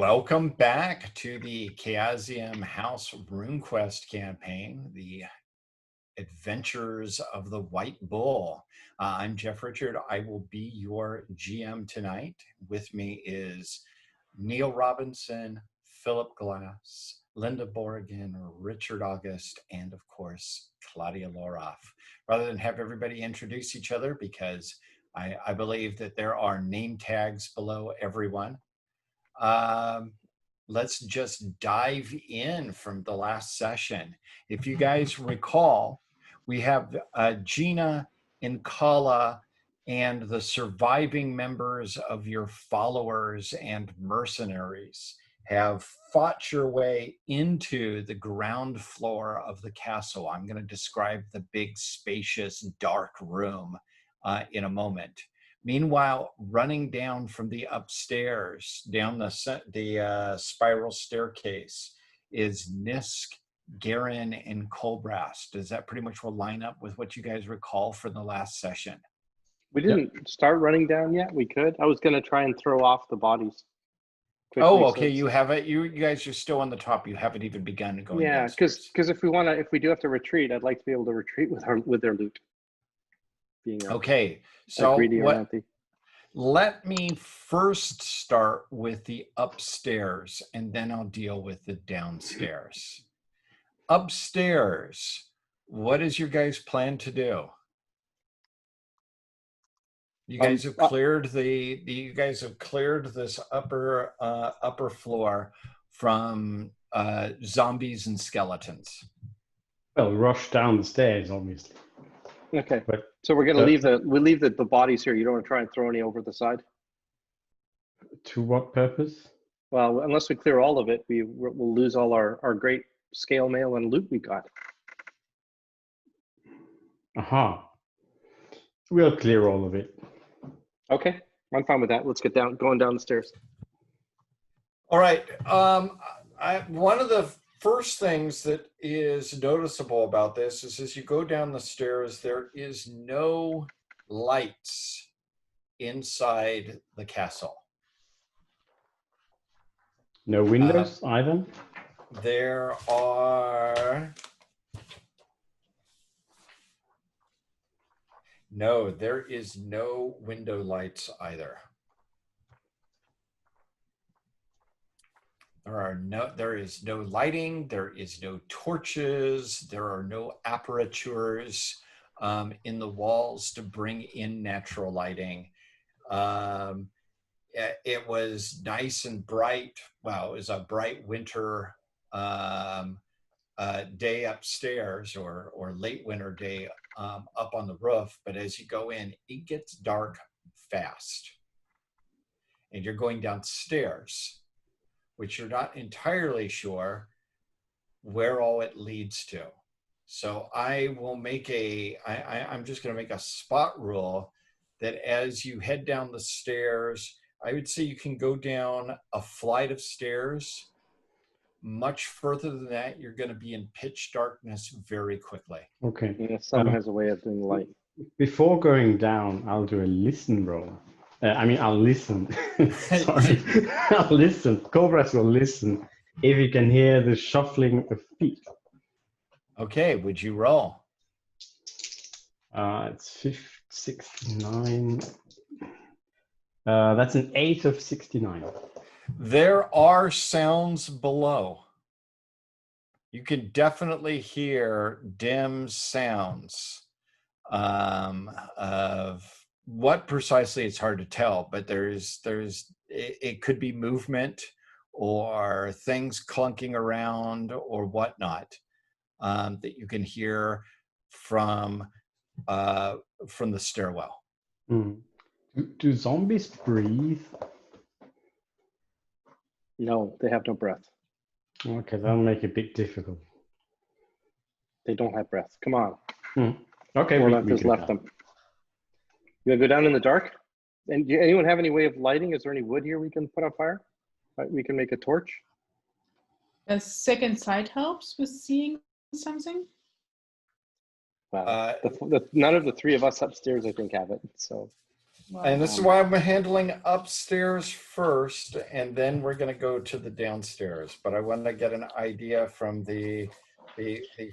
Welcome back to the Chaosium House RuneQuest campaign, the Adventures of the White Bull. I'm Jeff Richard. I will be your GM tonight. With me is Neil Robinson, Philip Glass, Linda Borgen, Richard August, and of course, Claudia Loroff. Rather than have everybody introduce each other, because I believe that there are name tags below everyone, let's just dive in from the last session. If you guys recall, we have Gina, Incala, and the surviving members of your followers and mercenaries have fought your way into the ground floor of the castle. I'm going to describe the big, spacious, dark room in a moment. Meanwhile, running down from the upstairs, down the spiral staircase, is Nisk, Garen, and Colbrast. Does that pretty much will line up with what you guys recall from the last session? We didn't start running down yet. We could. I was going to try and throw off the bodies quickly, oh, okay. You have it. You guys are still on the top. You haven't even begun going. Yeah, because if we do have to retreat, I'd like to be able to retreat with their loot. Okay, so let me first start with the upstairs, and then I'll deal with the downstairs. Upstairs, what is your guys' plan to do? You guys have cleared you guys have cleared this upper floor from zombies and skeletons. Well, rush down the stairs, obviously. Okay, so we're going to leave the bodies here. You don't want to try and throw any over the side? To what purpose? Well, unless we clear all of it, we'll lose all our great scale mail and loot we got. Aha. We'll clear all of it. Okay, I'm fine with that. Let's get going down the stairs. All right. One of the first things that is noticeable about this is as you go down the stairs, there is no lights inside the castle. No windows either? There are... No, there is no window lights either. There is no lighting, there is no torches, there are no apertures in the walls to bring in natural lighting. It was nice and bright. Well, it was a bright winter day upstairs, or late winter day up on the roof. But as you go in, it gets dark fast. And you're going downstairs, which you're not entirely sure where all it leads to. So I will make I'm just going to make a spot rule that as you head down the stairs, I would say you can go down a flight of stairs. Much further than that, you're going to be in pitch darkness very quickly. Okay. Yeah, someone has a way of doing light. Before going down, I'll do a listen roll. I'll listen. Sorry. I'll listen. Cobras will listen if you can hear the shuffling of feet. Okay, would you roll? It's 69. That's an 8 of 69. There are sounds below. You can definitely hear dim sounds of what precisely, it's hard to tell, but it could be movement or things clunking around or whatnot that you can hear from the stairwell. Mm. Do zombies breathe? No, they have no breath. Okay, that'll make it a bit difficult. They don't have breath. Come on. Okay, we just left them. You want to go down in the dark? And do anyone have any way of lighting? Is there any wood here we can put on fire? We can make a torch. A second sight helps with seeing something. Well, none of the three of us upstairs, I think, have it. So And this is why I'm handling upstairs first, and then we're going to go to the downstairs. But I want to get an idea from the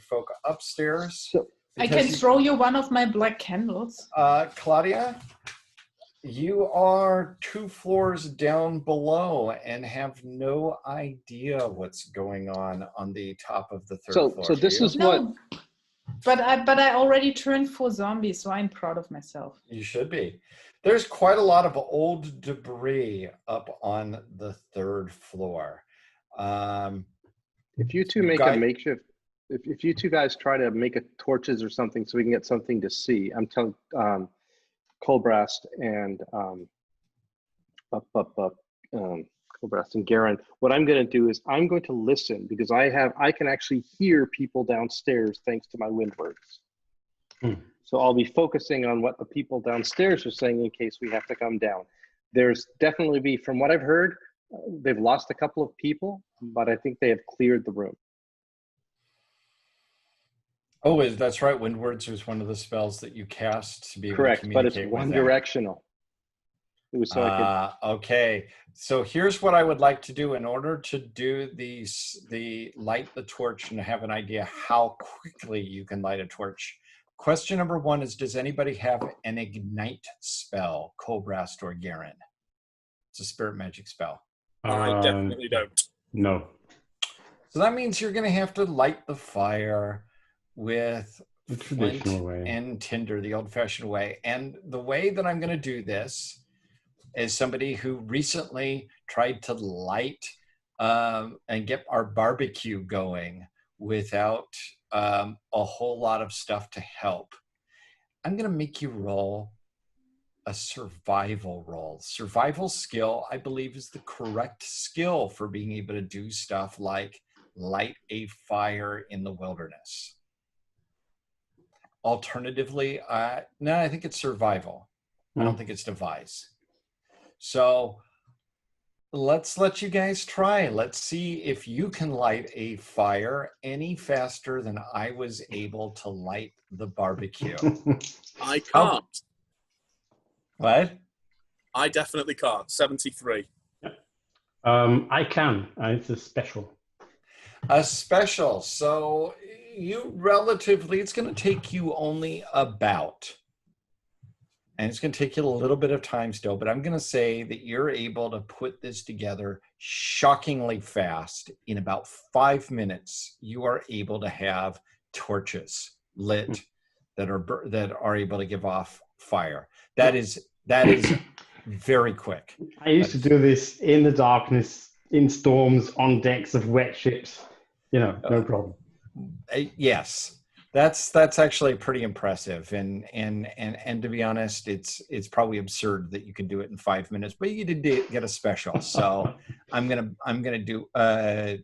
folk upstairs. So I can throw you one of my black candles. Claudia, you are 2 floors down below and have no idea what's going on the top of the 3rd floor. So this is what. No, but I already turned 4 zombies, so I'm proud of myself. You should be. There's quite a lot of old debris up on the 3rd floor. If you two make a makeshift, if you two guys try to make a torches or something so we can get something to see, I'm telling Colbrast and Colbrast and Garen, what I'm going to do is I'm going to listen because I can actually hear people downstairs thanks to my windwords. So I'll be focusing on what the people downstairs are saying in case we have to come down. There's definitely from what I've heard, they've lost a couple of people, but I think they have cleared the room. Oh, that's right. Windwords was one of the spells that you cast to be able Correct, to but it's communicate with one them. directional. It was so I could. Okay, so here's what I would like to do in order to do the light the torch and have an idea how quickly you can light a torch. Question number 1 is, does anybody have an ignite spell, Colbrast or Garen? It's a spirit magic spell. I definitely don't. No. So that means you're going to have to light the fire with The flint traditional way. and tinder, the old-fashioned way. And the way that I'm going to do this is somebody who recently tried to light and get our barbecue going without a whole lot of stuff to help. I'm going to make you roll a survival roll. Survival skill, I believe, is the correct skill for being able to do stuff like light a fire in the wilderness. Alternatively, no, I think it's survival. I don't think it's devise. So let's let you guys try. Let's see if you can light a fire any faster than I was able to light the barbecue. I can't. What? I definitely can't. 73. I can. It's a special. A special. So you relatively, it's going to take you only about, and it's going to take you a little bit of time still, but I'm going to say that you're able to put this together shockingly fast. In about 5 minutes, you are able to have torches lit that are able to give off fire. That is very quick. I used to do this in the darkness, in storms, on decks of wet ships. No problem. Yes, that's actually pretty impressive, and to be honest, it's probably absurd that you can do it in 5 minutes, but you did get a special, so I'm gonna do that.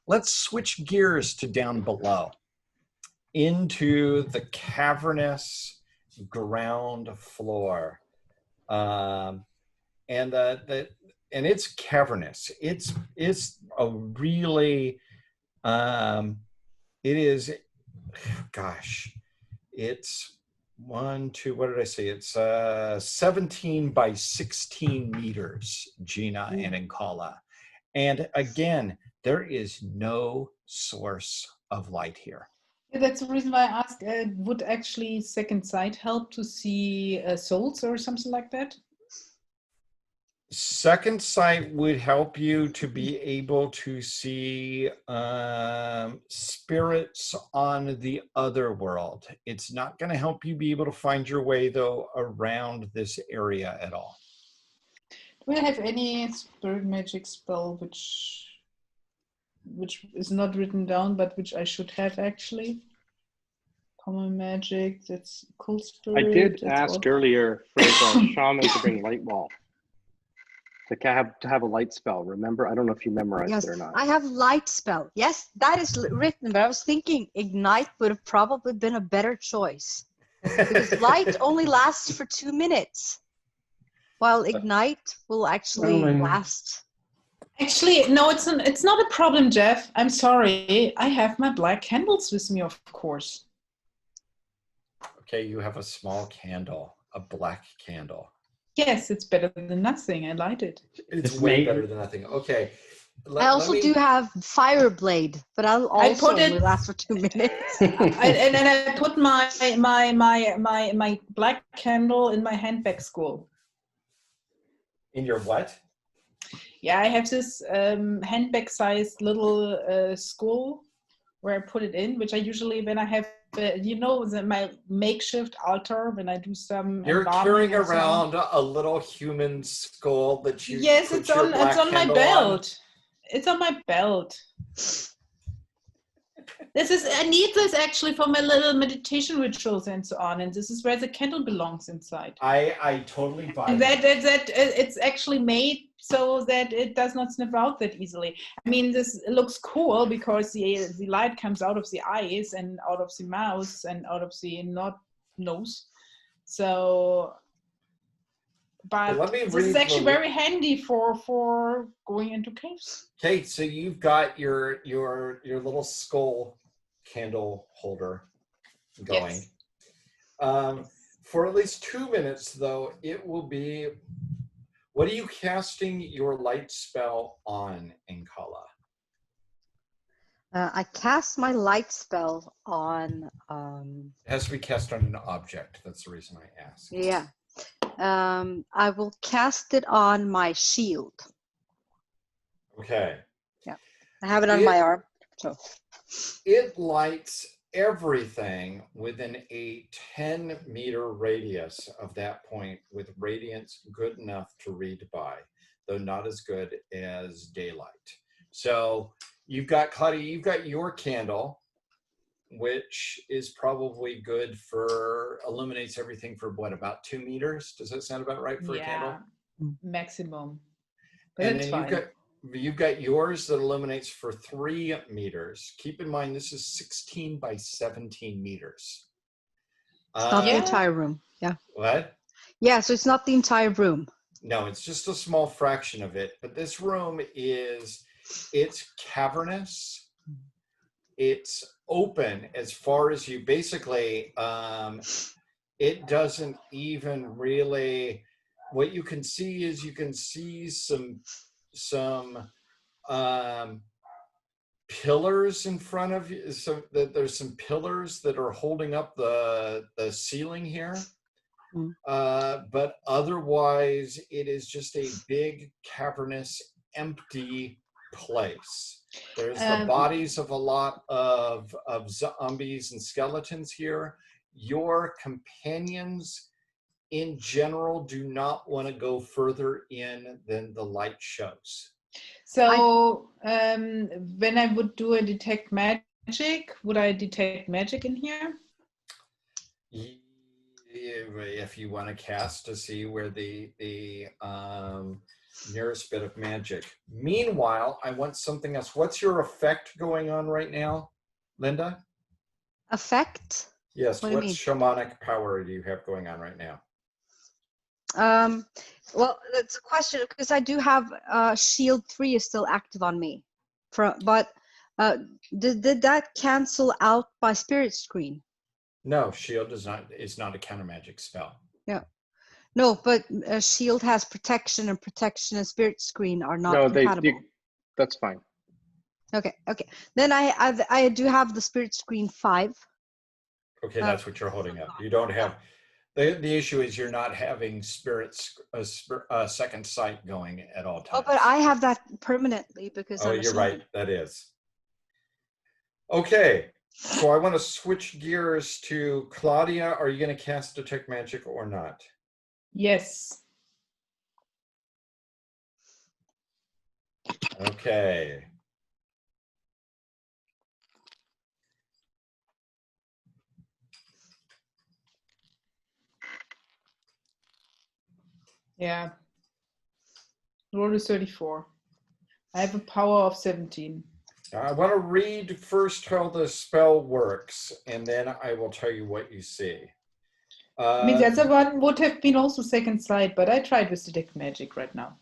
Let's switch gears to down below into the cavernous ground floor, and it's cavernous. It's a really it is, gosh, it's 1, 2, what did I say? It's 17 by 16 meters, Gina and Incala. And again, there is no source of light here. Yeah, that's the reason why I asked, would actually second sight help to see souls or something like that? Second sight would help you to be able to see spirits on the other world. It's not going to help you be able to find your way, though, around this area at all. Do I have any spirit magic spell which is not written down, but which I should have actually? Common magic, that's cool spirit. I did ask earlier for the shaman to bring light wall. To have a light spell, remember? I don't know if you memorized it or not. I have light spell. Yes, that is written, but I was thinking ignite would have probably been a better choice. Because light only lasts for 2 minutes, while ignite will actually last. Actually, no, it's not a problem, Jeff. I'm sorry. I have my black candles with me, of course. Okay, you have a small candle. a black candle. Yes, it's better than nothing. I light it. It's Just way make- better than nothing. Okay. I also do have Fireblade, but I'll I also put it- only last for 2 minutes. And then I put my black candle in my handbag school. In your what? Yeah, I have this handbag-sized little school where I put it in, which I usually, when I have, my makeshift altar, when I do some You're embalming carrying and so on. around a little human skull that you Yes, put it's your on black my candle belt. It's on my belt. I need this actually for my little meditation rituals and so on, and this is where the candle belongs inside. I totally buy And that. that it's actually made so that it does not snip out that easily. I mean, this looks cool because the light comes out of the eyes and out of the mouth and out of the nose. So, but Let me this read is actually the- very handy for going into caves. Okay, so you've got your little skull candle holder going. Yes. For at least 2 minutes, though, it will be. What are you casting your light spell on, Inkala? I cast my light spell on, It has to be cast on an object. That's the reason I asked. yeah. I will cast it on my shield. Okay. I have it on my arm. So It lights everything within a 10-meter radius of that point with radiance good enough to read by, though not as good as daylight. So you've got, Claudia, you've got your candle, which is probably good for, illuminates everything for what, about 2 meters? Does that sound about right for a candle? Maximum. But And it's then fine. you've got yours that illuminates for 3 meters. Keep in mind, this is 16 by 17 meters. it's not the Yeah. entire room. Yeah. What? Yeah, so it's not the entire room. No, it's just a small fraction of it. But this room it's cavernous. It's open as far as you basically, it doesn't even really, what you can see is you can see some pillars in front of you. So that there's some pillars that are holding up the ceiling here. But otherwise, it is just a big, cavernous, empty place. There's the bodies of a lot of zombies and skeletons here. Your companions, in general, do not want to go further in than the light shows. So when I would do a detect magic, would I detect magic in here? If you want to cast to see where the nearest bit of magic. Meanwhile, I want something else. What's your effect going on right now, Linda? Effect? Yes. What do you What mean? shamanic power do you have going on right now? Well, that's a question because I do have Shield 3 is still active on me. But did that cancel out my spirit screen? No, shield is not a counter magic spell. Yeah. No, but Shield has protection, and protection and spirit screen are not No, compatible. that's fine. Okay. Then I do have the spirit screen 5. Okay, that's what you're holding up. You don't have. The issue is you're not having second sight going at all times. Oh, but I have that permanently because Oh, I'm a you're shaman. right. That is. Okay, so I want to switch gears to Claudia. Are you going to cast Detect Magic or not? Yes. Okay. Yeah. Roll is 34. I have a power of 17. I want to read first how the spell works, and then I will tell you what you see. I mean, the other one would have been also second sight, but I tried with detect magic right now.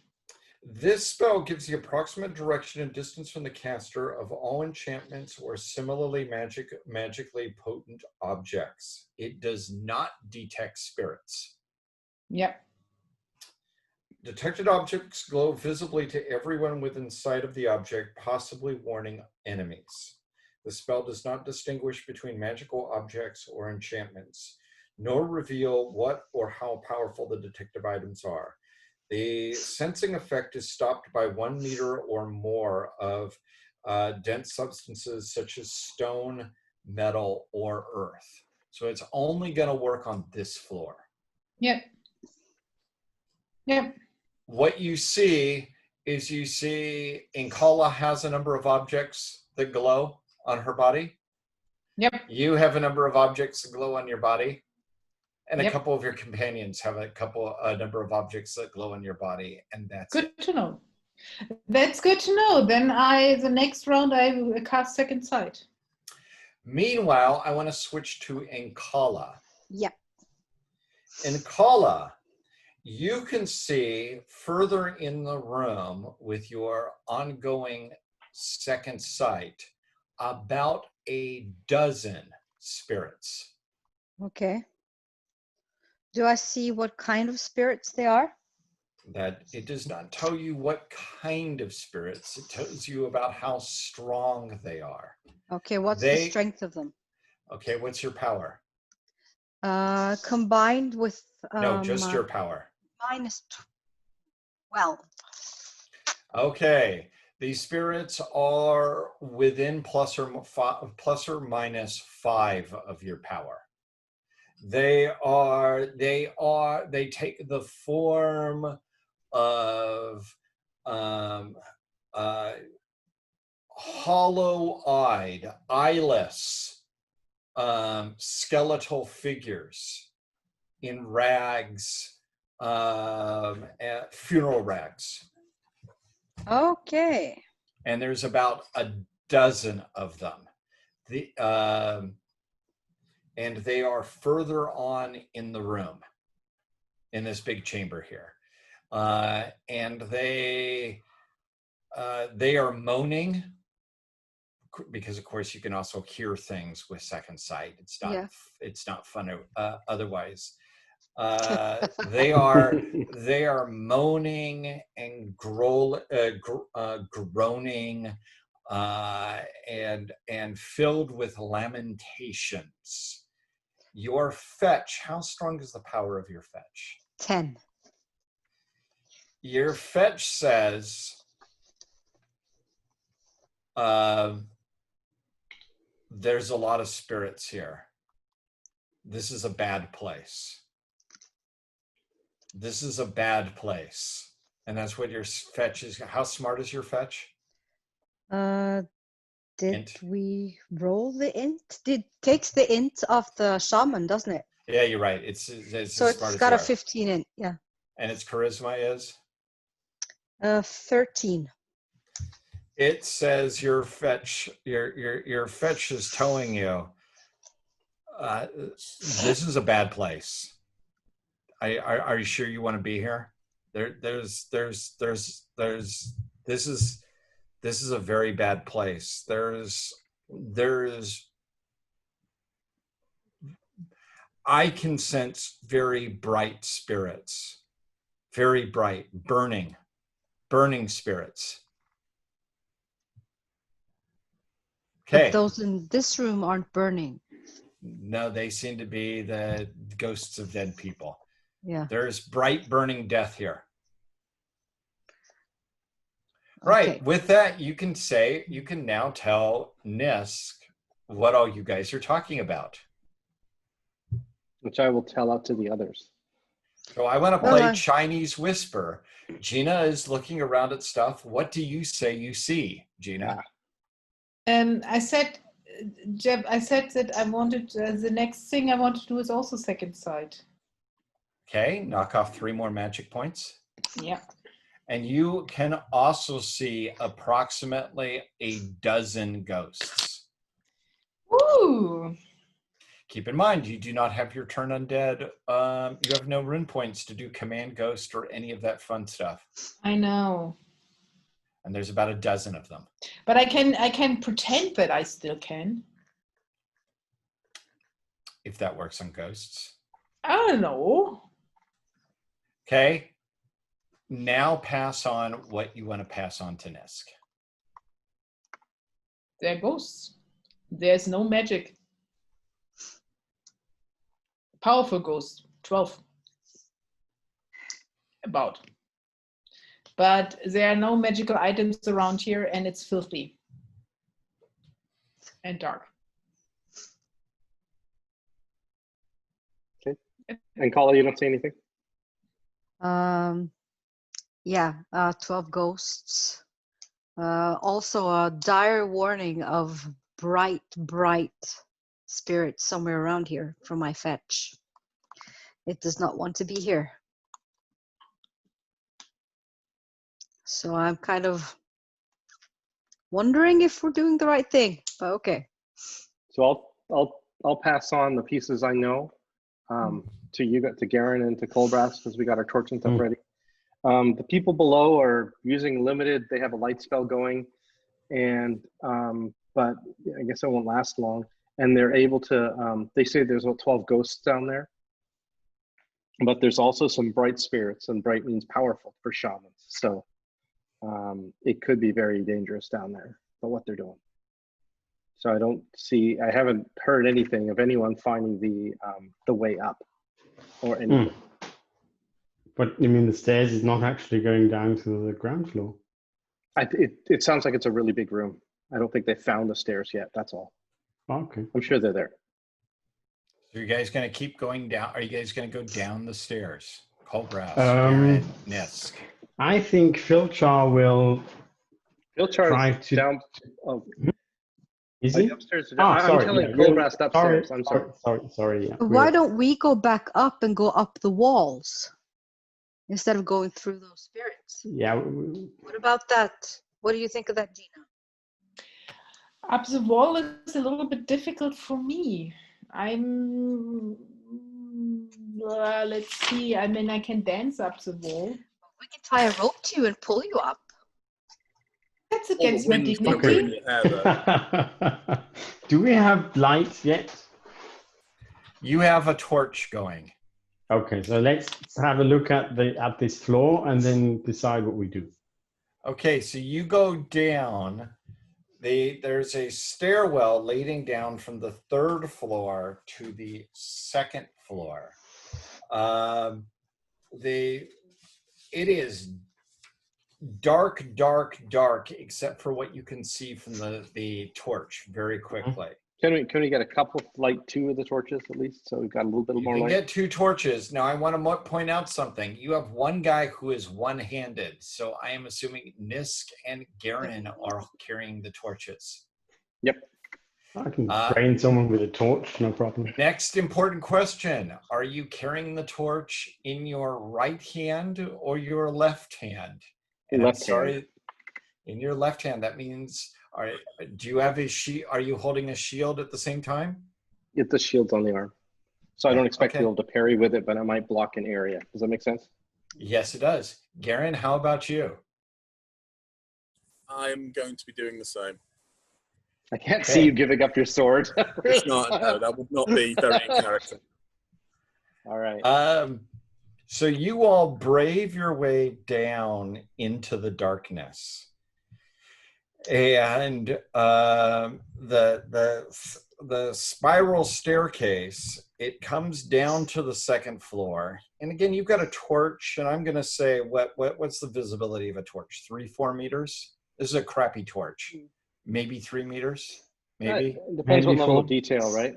This spell gives the approximate direction and distance from the caster of all enchantments or similarly magically potent objects. It does not detect spirits. Yep. Detected objects glow visibly to everyone within sight of the object, possibly warning enemies. The spell does not distinguish between magical objects or enchantments, nor reveal what or how powerful the detective items are. The sensing effect is stopped by 1 meter or more of dense substances such as stone, metal, or earth. So it's only going to work on this floor. Yep. Yep. What you see is Inkala has a number of objects that glow on her body. Yep. You have a number of objects that glow on your body. And a Yep. couple of your companions have a number of objects that glow on your body. And that's Good it. to know. That's good to know. Then the next round I will cast Second Sight. Meanwhile, I want to switch to Inkala. Yep. Inkala, you can see further in the room with your ongoing Second Sight about a dozen spirits. Okay. Do I see what kind of spirits they are? That it does not tell you what kind of spirits, it tells you about how strong they are. Okay, what's the strength of them? Okay, what's your power? Combined with No, just your power. minus 12. Okay, these spirits are within plus or minus 5 of your power. They take the form of hollow-eyed, eyeless, skeletal figures in rags, funeral rags. Okay. And there's about a dozen of them. And they are further on in the room, in this big chamber here. And they are moaning, because of course you can also hear things with Second Sight. It's not fun otherwise. They are moaning and groaning and filled with lamentations. Your fetch, how strong is the power of your fetch? 10. Your fetch says there's a lot of spirits here. This is a bad place. This is a bad place. And that's what your fetch is. How smart is your fetch? Did int. We roll the int? It takes the int of the shaman, doesn't it? Yeah, you're right. It's so as smart it's as got you a are. 15 int, yeah. And its charisma is? 13. It says your fetch is telling you this is a bad place. Are you sure you want to be here? This is a very bad place. I can sense very bright spirits, very bright, burning spirits. Okay. But those in this room aren't burning. No, they seem to be the ghosts of dead people. Yeah. There's bright burning death here. Okay. Right. With that, you can now tell Nisk what all you guys are talking about. Which I will tell out to the others. So I want to play Chinese Whisper. Gina is looking around at stuff. What do you say you see, Gina? I said, Jeb, that I wanted, the next thing I want to do is also Second Sight. Okay, knock off 3 more magic points. Yeah. And you can also see approximately a dozen ghosts. Ooh. Keep in mind, you do not have your turn undead. You have no rune points to do command ghost or any of that fun stuff. I know. And there's about a dozen of them. But I can pretend that I still can. If that works on ghosts. I don't know. Okay. Now pass on what you want to pass on to Nisk. They're ghosts. There's no magic. Powerful ghosts, 12. About. But there are no magical items around here, and it's filthy and dark. Okay. And Kala, you don't say anything? Yeah, 12 ghosts. Also a dire warning of bright spirits somewhere around here from my fetch. It does not want to be here. So I'm kind of wondering if we're doing the right thing, but okay. So I'll pass on the pieces I know to you, to Garen and to Colbras, because we got our torch and stuff ready. The people below are using limited. They have a light spell going, and but I guess it won't last long. And they're able to. They say there's 12 ghosts down there, but there's also some bright spirits, and bright means powerful for shamans. So it could be very dangerous down there for what they're doing. So I haven't heard anything of anyone finding the way up or anything. But you mean the stairs is not actually going down to the ground floor? It sounds like it's a really big room. I don't think they found the stairs yet. That's all. Okay. I'm sure they're there. So you guys going to keep going down? Are you guys going to go down the stairs? Colbras, Um, Garen, Nisk. I think Filchar will try Philchar to. down. Oh, Is are he? you upstairs? Ah, sorry. I'm telling yeah, Colbras sorry, upstairs. I'm sorry. Sorry. Yeah. Why don't we go back up and go up the walls instead of going through those spirits? Yeah. What about that? What do you think of that, Gina? Up the wall is a little bit difficult for me. Let's see. I mean, I can dance up the wall. We can tie a rope to you and pull you up. That's All the against my wind's not doing dignity. your hair, though. Do we have lights yet? You have a torch going. Okay, so let's have a look at this floor and then decide what we do. Okay, so you go down. There's a stairwell leading down from the 3rd floor to the 2nd floor. It is dark, except for what you can see from the torch very quickly. Can we get a couple, like 2 of the torches at least, so we've got a little bit You more can light? get 2 torches. Now, I want to point out something. You have one guy who is one-handed, so I am assuming Nisk and Garen are carrying the torches. Yep. I can train someone with a torch, no problem. Next important question. Are you carrying the torch in your right hand or your left hand? And Left I'm sorry, in your left hand. That means, do you have a shield? Are you holding a shield at the same time? Get the shields on the arm. So I don't expect to Okay. be able to parry with it, but I might block an area. Does that make sense? Yes, it does. Garen, how about you? I'm going to be doing the same. I can't see you giving up your sword. It's not, no, that would not be very in character. All right. So you all brave your way down into the darkness, and the spiral staircase, it comes down to the 2nd floor. And again, you've got a torch, and I'm going to say what's the visibility of a torch? 3-4 meters. This is a crappy torch. Maybe 3 meters. Maybe. It depends what Maybe level 4. of detail, right?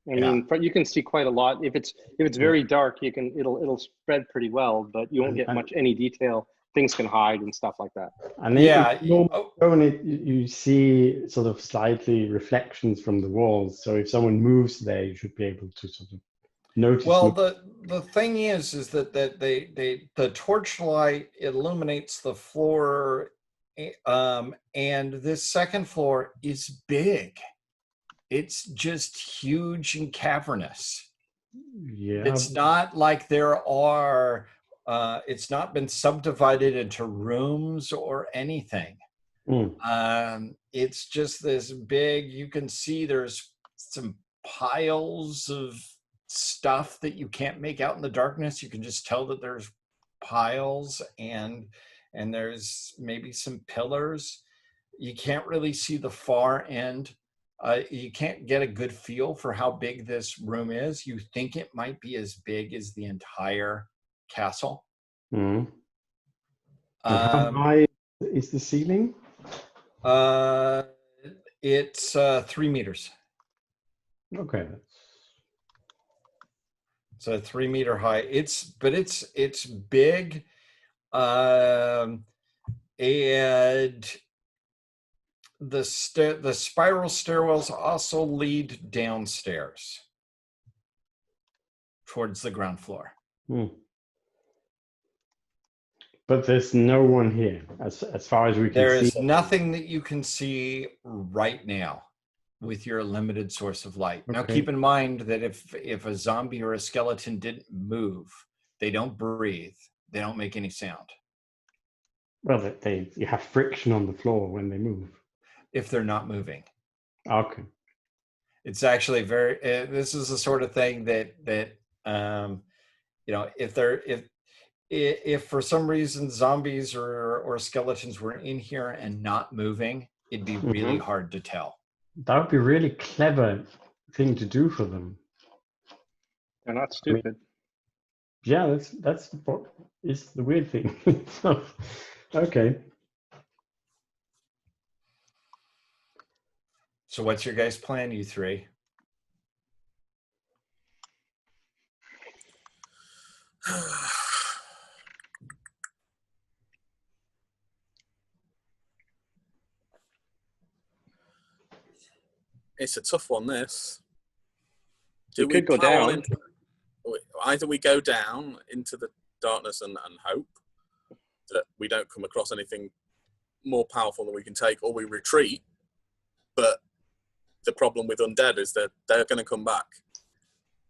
I Yeah. mean, you can see quite a lot. If it's very dark, it'll spread pretty well, but you won't get any detail. Things can hide and stuff like that. And then Yeah. if you open it, you see sort of slightly reflections from the walls. So if someone moves there, you should be able to sort of notice. Well, the thing is that the torchlight illuminates the floor, and this 2nd floor is big. It's just huge and cavernous. Yeah. It's not like there are. It's not been subdivided into rooms or anything. It's just this big. You can see there's some piles of stuff that you can't make out in the darkness. You can just tell that there's piles and there's maybe some pillars. You can't really see the far end. You can't get a good feel for how big this room is. You think it might be as big as the entire castle. And how high is the ceiling? It's 3 meters. Okay. So 3 meter high. It's big, and the spiral stairwells also lead downstairs towards the ground floor. But there's no one here, as far as we can see. There is nothing that you can see right now with your limited source of light. Okay. Now, keep in mind that if a zombie or a skeleton didn't move, they don't breathe, they don't make any sound. Well, you have friction on the floor when they move. If they're not moving. Okay. It's actually very. This is the sort of thing that if for some reason zombies or skeletons were in here and not moving, it'd be really hard to tell. That would be a really clever thing to do for them. They're not stupid. That's what is the weird thing. So, okay. So what's your guys' plan, you three? It's a tough one, this. We could go down. Either we go down into the darkness and hope that we don't come across anything more powerful than we can take, or we retreat. But the problem with undead is that they're going to come back.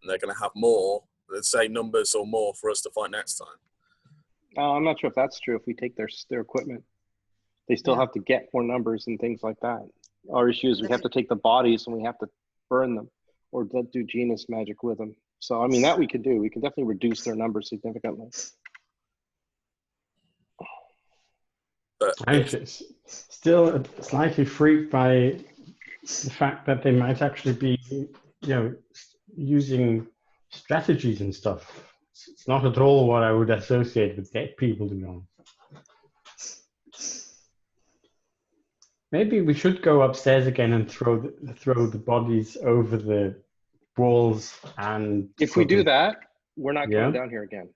And they're going to have more, let's say numbers or more, for us to fight next time. I'm not sure if that's true. If we take their equipment, they still have to get more numbers and things like that. Our issue is we have to take the bodies and we have to burn them or do genus magic with them. So, I mean, that we could do. We can definitely reduce their numbers significantly. But I'm just still slightly freaked by the fact that they might actually be, using strategies and stuff. It's not at all what I would associate with dead people, to be honest. Maybe we should go upstairs again and throw the bodies over the walls. And if we do that, we're not going down here again,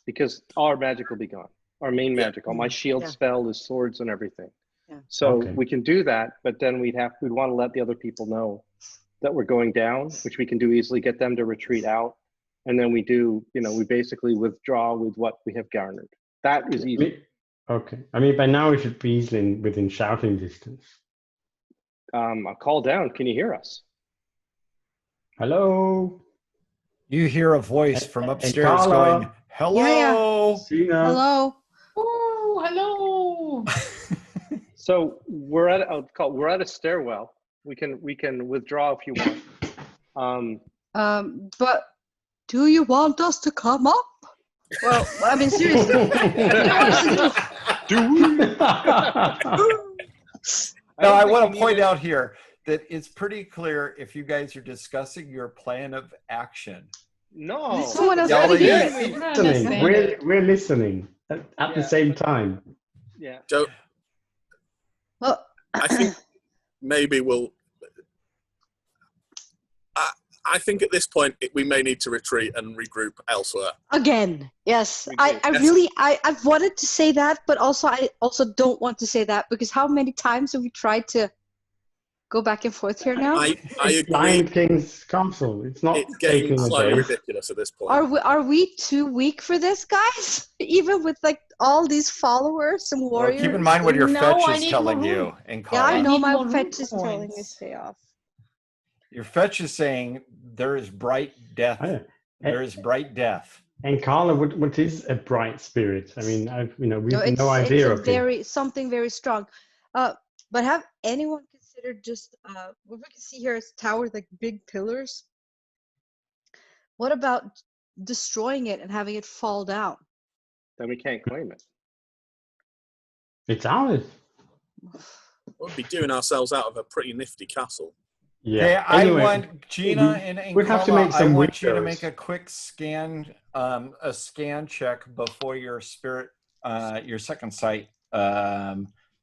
because our magic will be gone. Our main magic, all my shield spell, the swords and everything. Yeah. So we can do that, but then we'd want to let the other people know that we're going down, which we can do easily, get them to retreat out. And then we do, we basically withdraw with what we have garnered. That is easy. Okay. I mean, by now we should be easily within shouting distance. I'll call down. Can you hear us? Hello? You hear a voice from upstairs going, hello? Sina. Hello? Oh, hello. So we're at a stairwell. We can withdraw if you want. But do you want us to come up? Well, I mean, seriously. Now, I want to point out here that it's pretty clear if you guys are discussing your plan of action. No. Someone else got to hear it. We're listening at the same time. Yeah. So, well, I think maybe I think at this point we may need to retreat and regroup elsewhere. Again, yes. I've wanted to say that, but I also don't want to say that, because how many times have we tried to go back and forth here now? I agree. Lion King's Council. It's not getting taking slightly a day. ridiculous at this point. Are we too weak for this, guys? Even with all these followers and warriors. Well, keep in mind what your fetch I is need telling more you. room. And Yeah, I know my more fetch is points. telling me to stay off. Your fetch is saying there is bright death. There is bright death. And Carla, what is a bright spirit? I mean, we have no idea of it. Something very strong. But have anyone considered just what we can see here is towers, like big pillars? What about destroying it and having it fall down. Then we can't claim it. It's ours. We'll be doing ourselves out of a pretty nifty castle. Yeah. Okay, I Anyway, want Gina and we'd have to Kala, make I some want you to windows. make a quick scan, a scan check before your spirit, your second sight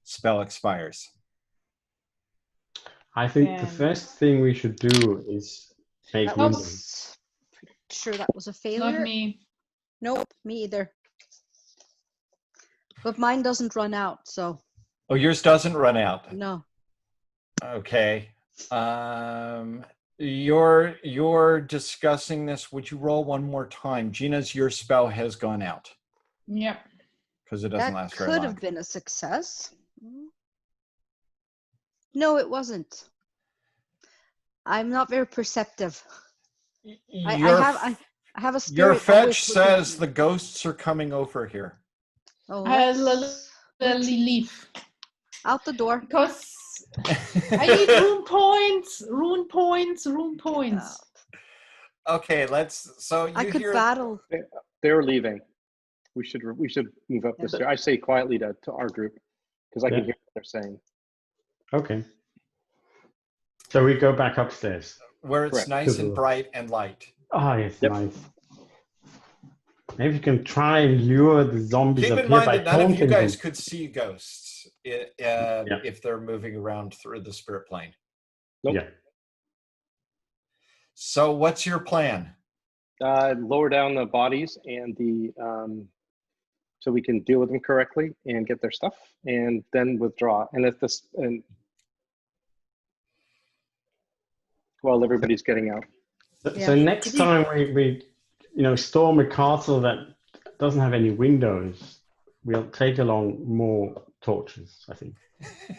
spell expires. I think the And- first thing we should do is make That windows. was pretty sure that was a failure. Not me. Nope, me either. But mine doesn't run out, so Oh, yours doesn't run out. no. Okay. You're discussing this. Would you roll one more time? Gina's, your spell has gone out Yeah. because it doesn't That last very could long. have been a success. No, it wasn't. I'm not very perceptive. I have a spirit. Your always fetch looking says at the me. ghosts are coming over here. Oh, I'll let's leave out the door. because I need rune points, rune points, rune points. Okay, so you I could hear battle. They're leaving. We should move up this Yeah. year. I say quietly to our group because I can Yeah. hear what they're saying. Okay. So we go back upstairs. where it's Correct. nice and bright and light. Oh, yes, Yep. nice. Maybe you can try and lure the zombies Keep up in here mind by that none of you taunting guys them. could see ghosts Yeah. if they're moving around through the spirit plane. Nope. Yeah. So what's your plan? Lower down the bodies and the so we can deal with them correctly and get their stuff, and then withdraw. And if this and while everybody's getting out. So Yeah. next time we storm a castle that doesn't have any windows, we'll take along more torches, I think.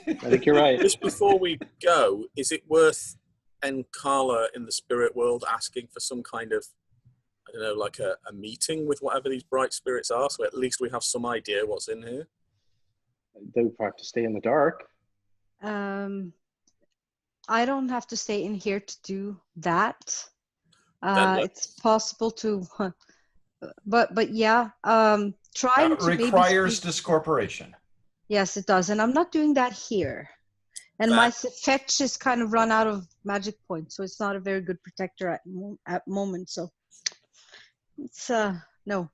I think you're right. Just before we go, is it worth Enkala in the spirit world asking for some kind of, I don't know, like a meeting with whatever these bright spirits are, so at least we have some idea what's in here? They would have to stay in the dark. I don't have to stay in here to do that. Then It's possible to, but yeah. Trying That to maybe requires speak- discorporation. Yes, it does, and I'm not doing that here. And my fetch is kind of run out of magic points, so it's not a very good protector at moment. So it's no.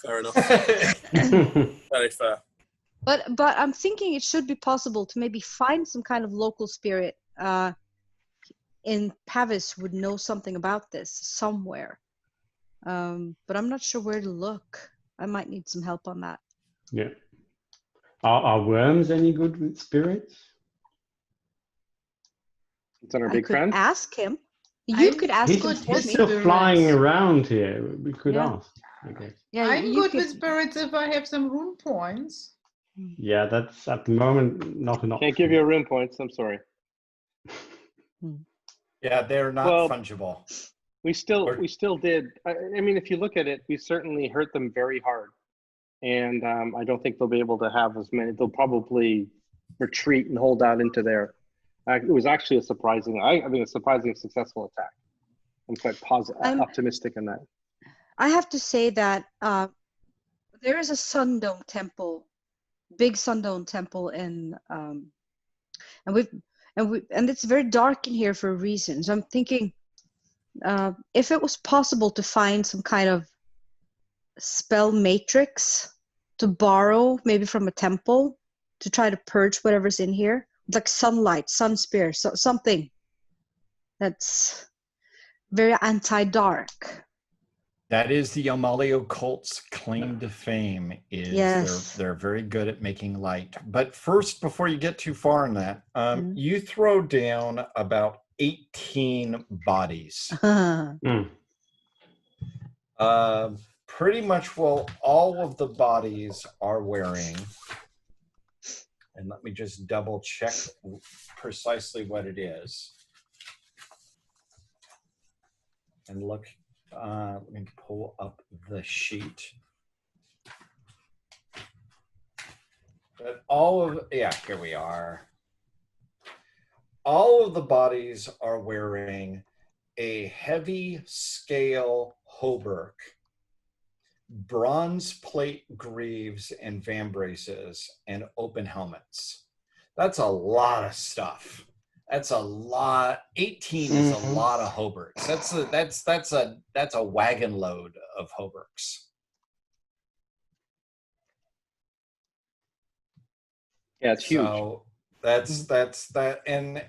Fair enough. Very fair. But I'm thinking it should be possible to maybe find some kind of local spirit in Pavis would know something about this somewhere. But I'm not sure where to look. I might need some help on that. Yeah. Are worms any good with spirits? Is that our I big could friend? ask him. You I'm could ask He's, him good for he's me. still Spirits. flying around here. We could Yeah. ask, I guess. Yeah, I'm you good could- with spirits if I have some rune points. Yeah, that's at the moment not an option. Can't give you a room points. I'm sorry. Yeah, they're not Well, fungible. We still did. I mean, if you look at it, we certainly hurt them very hard, and I don't think they'll be able to have as many. They'll probably retreat and hold out into there. It was actually a surprisingly successful attack. I'm quite optimistic in that. I have to say that there is a Sundome temple, big Sundome temple in, and it's very dark in here for a reason. So I'm thinking, if it was possible to find some kind of spell matrix to borrow, maybe from a temple, to try to purge whatever's in here, like sunlight, sun spear, something that's very anti-dark. That is the Amalio cult's claim to fame. Is Yes. they're very good at making light. But first, before you get too far in that, you throw down about 18 bodies. Pretty much, well, all of the bodies are wearing, and let me just double check precisely what it is. And look, let me pull up the sheet. But here we are. All of the bodies are wearing a heavy scale hauberk, bronze plate greaves and vambraces, and open helmets. That's a lot of stuff. That's a lot. 18 is a lot of hauberks. That's a wagon load of hauberks. Yeah, it's huge. So that's that, and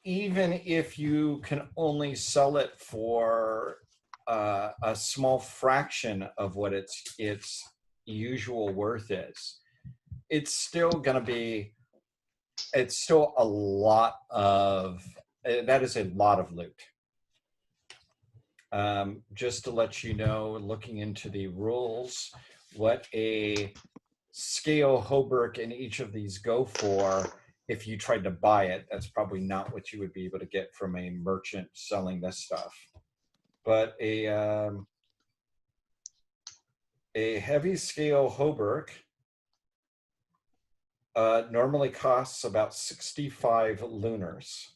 even if you can only sell it for a small fraction of what its usual worth is, it's still going to be. It's still a lot of. That is a lot of loot. Just to let you know, looking into the rules, what a scale hauberk in each of these go for. If you tried to buy it, that's probably not what you would be able to get from a merchant selling this stuff. But a heavy scale hauberk normally costs about 65 lunars.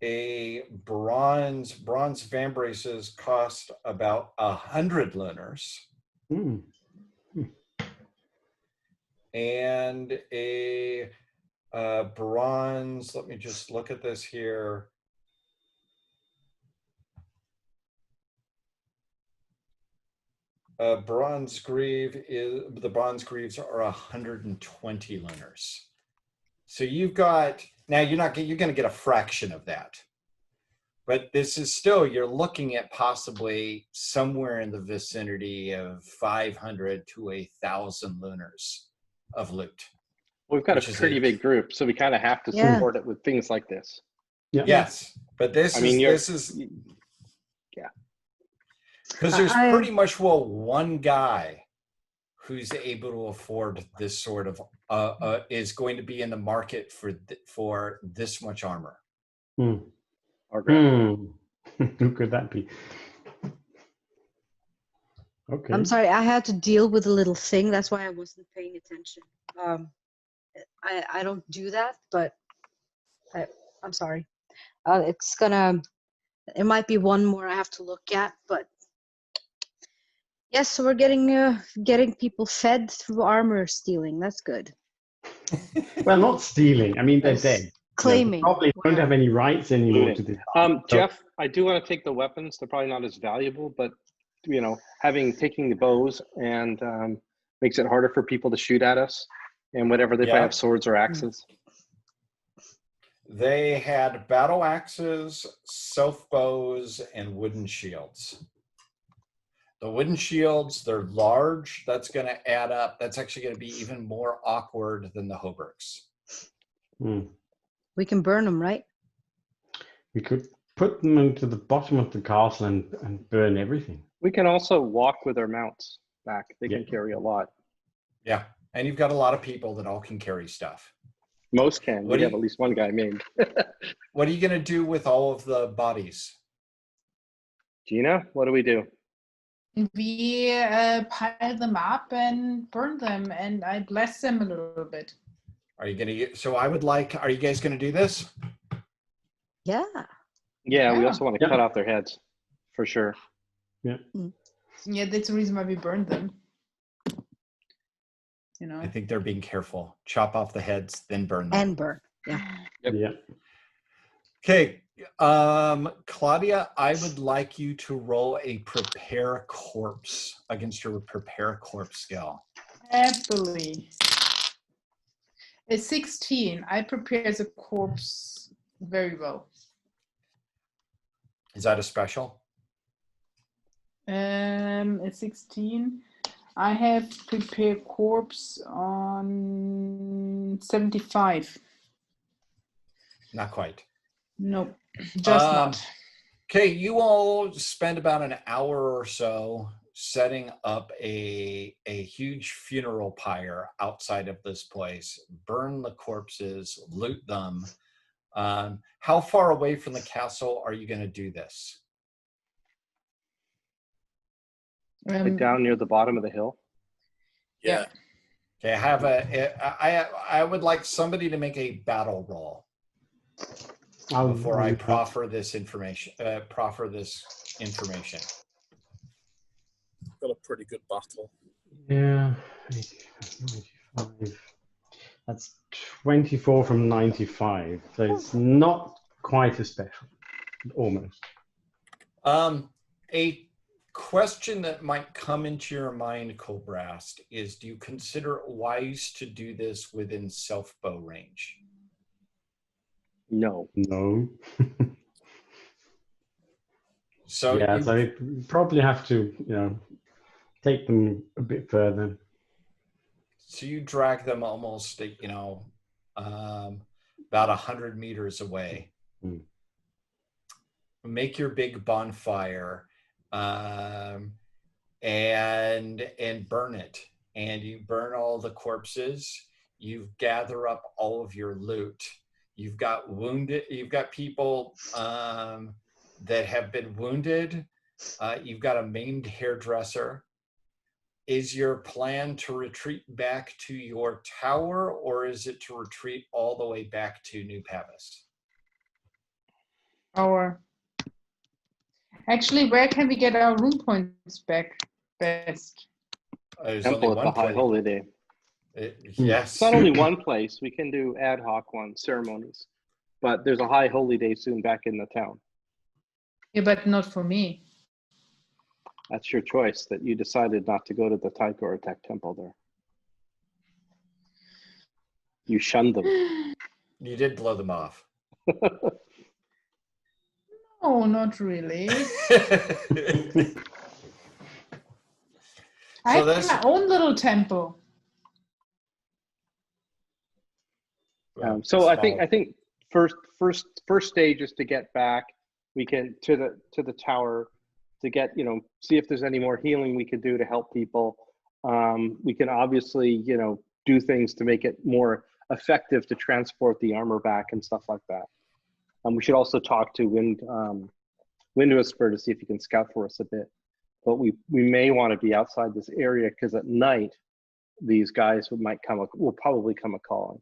A bronze vambraces cost about 100 lunars. And a bronze, let me just look at this here. Bronze greave is, the bronze greaves are 120 lunars. So you've got, now you're going to get a fraction of that. But this is still, you're looking at possibly somewhere in the vicinity of 500 to 1,000 lunars of loot. We've got a pretty big group, so we kind of have to support it with things like this. Yeah. Yes, but this is because there's pretty much one guy who's able to afford this sort of is going to be in the market for this much armor. Who could that be? Okay. I'm sorry, I had to deal with a little thing. That's why I wasn't paying attention. I don't do that, but I'm sorry. It might be one more I have to look at, but yes, so we're getting people fed through armor stealing. That's good. Well, not stealing. I mean, they're dead. Claiming. They probably don't have any rights anymore to this. Jeff, I do want to take the weapons. They're probably not as valuable, but taking the bows and makes it harder for people to shoot at us, and whatever they have swords or axes. They had battle axes, self bows, and wooden shields. The wooden shields, they're large. That's going to add up. That's actually going to be even more awkward than the hauberks. We can burn them, right? We could put them into the bottom of the castle and burn everything. We can also walk with our mounts back. They can carry a lot. Yeah, and you've got a lot of people that all can carry stuff. Most can. We have at least one guy made. What are you going to do with all of the bodies? Gina, what do we do? We pile them up and burn them, and I bless them a little bit. Are you going to? So are you guys going to do this? Yeah. Yeah, we also want to cut off their heads, for sure. Yeah. Yeah, that's the reason why we burned them. I think they're being careful. Chop off the heads, then burn them. And burn. Yeah. Yep. Yeah. Okay. Claudia, I would like you to roll a prepare a corpse against your prepare a corpse skill. Happily. A 16. I prepare the corpse very well. Is that a special? A 16. I have prepared corpse on 75. Not quite. Nope, just not. Okay, you all spend about an hour or so setting up a huge funeral pyre outside of this place. Burn the corpses, loot them. How far away from the castle are you going to do this? Down near the bottom of the hill. Yeah. Okay, I would like somebody to make a battle roll. before I leave that. proffer this information. Got a pretty good battle. Yeah, 95. That's 24 from 95. So it's not quite as special, almost. A question that might come into your mind, Colbrast, is: do you consider it wise to do this within self-bow range? No. No. So yeah, you, so you probably have to, take them a bit further. so you drag them almost, about 100 meters away. Mm. Make your big bonfire, and burn it. And you burn all the corpses. You gather up all of your loot. You've got people that have been wounded. You've got a maimed hairdresser. Is your plan to retreat back to your tower, or is it to retreat all the way back to New Pavis? Actually, where can we get our room points back best? There's Temple only at the one High place. Holy Day. Yes. It's not only one place. We can do ad hoc ones, ceremonies. But there's a High Holy Day soon back in the town. Yeah, but not for me. That's your choice, that you decided not to go to the Taikoratek temple there. You shunned them. You did blow them off. No, not really. I have my own little temple. So I think first stage is to get back. We can to the tower to get, see if there's any more healing we could do to help people. We can obviously, do things to make it more effective to transport the armor back and stuff like that. We should also talk to Wind Whisper to see if he can scout for us a bit. But we may want to be outside this area, because at night these guys will probably come a calling.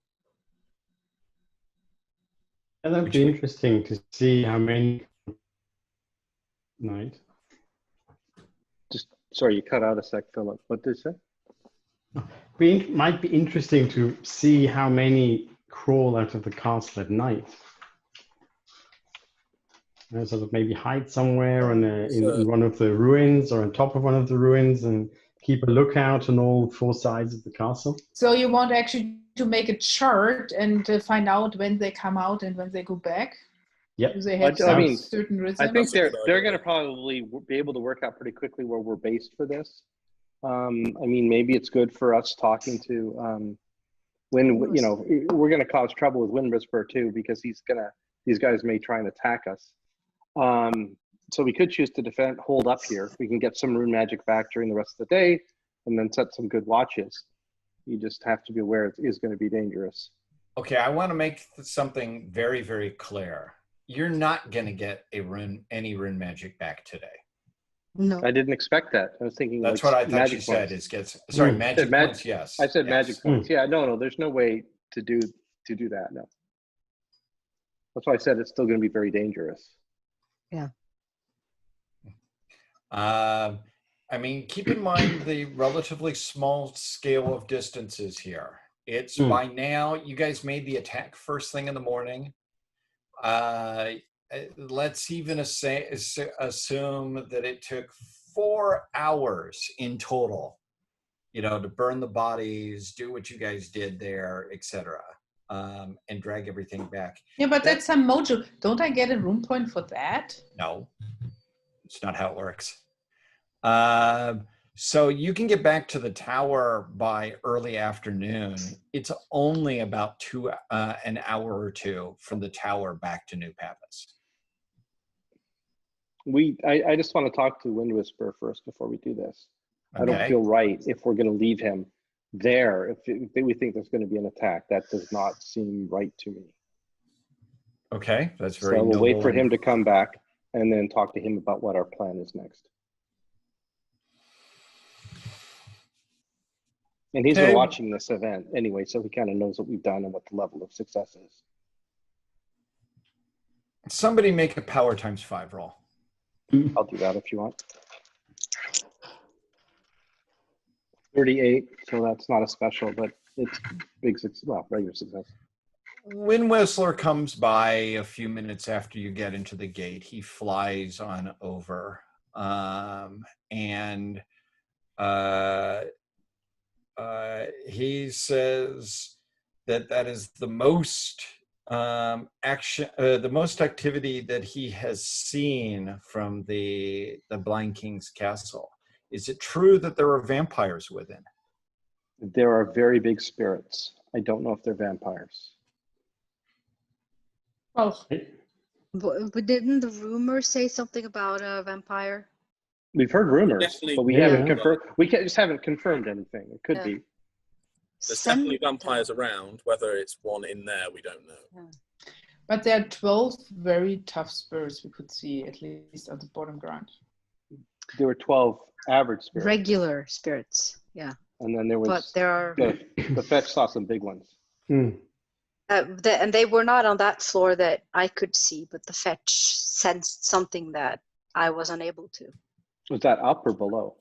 And that'd be interesting to see how many night. Just sorry, you cut out a sec, Philip. What did you say? Might be interesting to see how many crawl out of the castle at night. Sort of maybe hide somewhere in one of the ruins or on top of one of the ruins and keep a lookout on all four sides of the castle. So you want actually to make a chart and find out when they come out and when they go back? Yep. Do they have certain rhythms? I think they're going to probably be able to work out pretty quickly where we're based for this. Maybe it's good for us talking to when we're going to cause trouble with Wind Whisperer too, because these guys may try and attack us. So we could choose to hold up here. We can get some rune magic back during the rest of the day, and then set some good watches. You just have to be aware it is going to be dangerous. Okay, I want to make something very, very clear. You're not going to get any rune magic back today. No. I didn't expect that. I was thinking that's what I thought you said. Magic points. Yes, I said yes. magic points. Yeah, no, there's no way to do that. No. That's why I said it's still going to be very dangerous. Yeah. Keep in mind the relatively small scale of distances here. It's by now, you guys made the attack first thing in the morning. Let's even assume that it took 4 hours in total, to burn the bodies, do what you guys did there, etc., and drag everything back. Yeah, but that's some mojo. Don't I get a room point for that? No, it's not how it works. So you can get back to the tower by early afternoon. It's only about an hour or two from the tower back to New Pavis. I just want to talk to Wind Whisperer first before we do this. Okay. I don't feel right if we're going to leave him there. If we think there's going to be an attack, that does not seem right to me. Okay, that's very. So we'll wait for him to come back and then talk to him about what our plan is next. And he's been watching this event anyway, so he kind of knows what we've done and what the level of success is. Somebody make a power ×5 roll. I'll do that if you want. 38, so that's not a special, but it's big success. Well, regular success. When Whistler comes by a few minutes after you get into the gate, he flies on over, and he says that is the most the most activity that he has seen from the Blind King's castle. Is it true that there are vampires within? There are very big spirits. I don't know if they're vampires. Well, But didn't the rumor say something about a vampire? We've heard rumors, Definitely. but we Yeah. haven't confirmed. We just haven't confirmed anything. It could Yeah. be. There's Send- definitely vampires around. Whether it's one in there, we don't know. but there are 12 very tough spirits we could see, at least at the bottom ground. There were 12 average spirits, Regular spirits, yeah. and then there But was there are, the fetch saw some big ones. Hmm. and they were not on that floor that I could see, but the fetch sensed something that I was unable to. Was that up or below?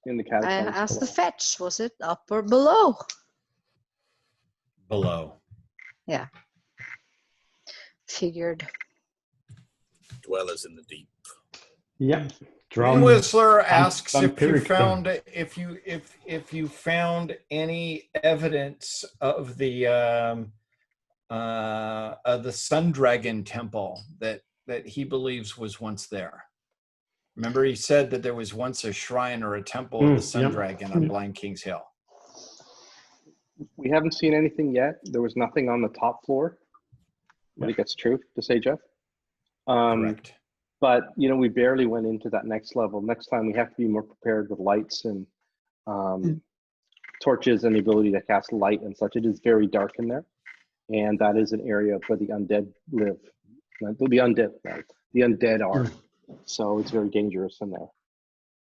In the I catacombs. asked the below? fetch, was it up or below? Below. Figured. Dwellers in the deep. Yeah. When Whistler asks if you vampiric found if you found any evidence of the Sun Dragon Temple that he believes was once there. Remember, he said that there was once a shrine or a temple of the Sun Yep. Dragon on Blind King's Hill. We haven't seen anything yet. There was nothing on the top floor. I think that's true to say, Jeff. Correct. But we barely went into that next level. Next time we have to be more prepared with lights and torches and the ability to cast light and such. It is very dark in there, and that is an area where the undead live. The undead are. So it's very dangerous in there.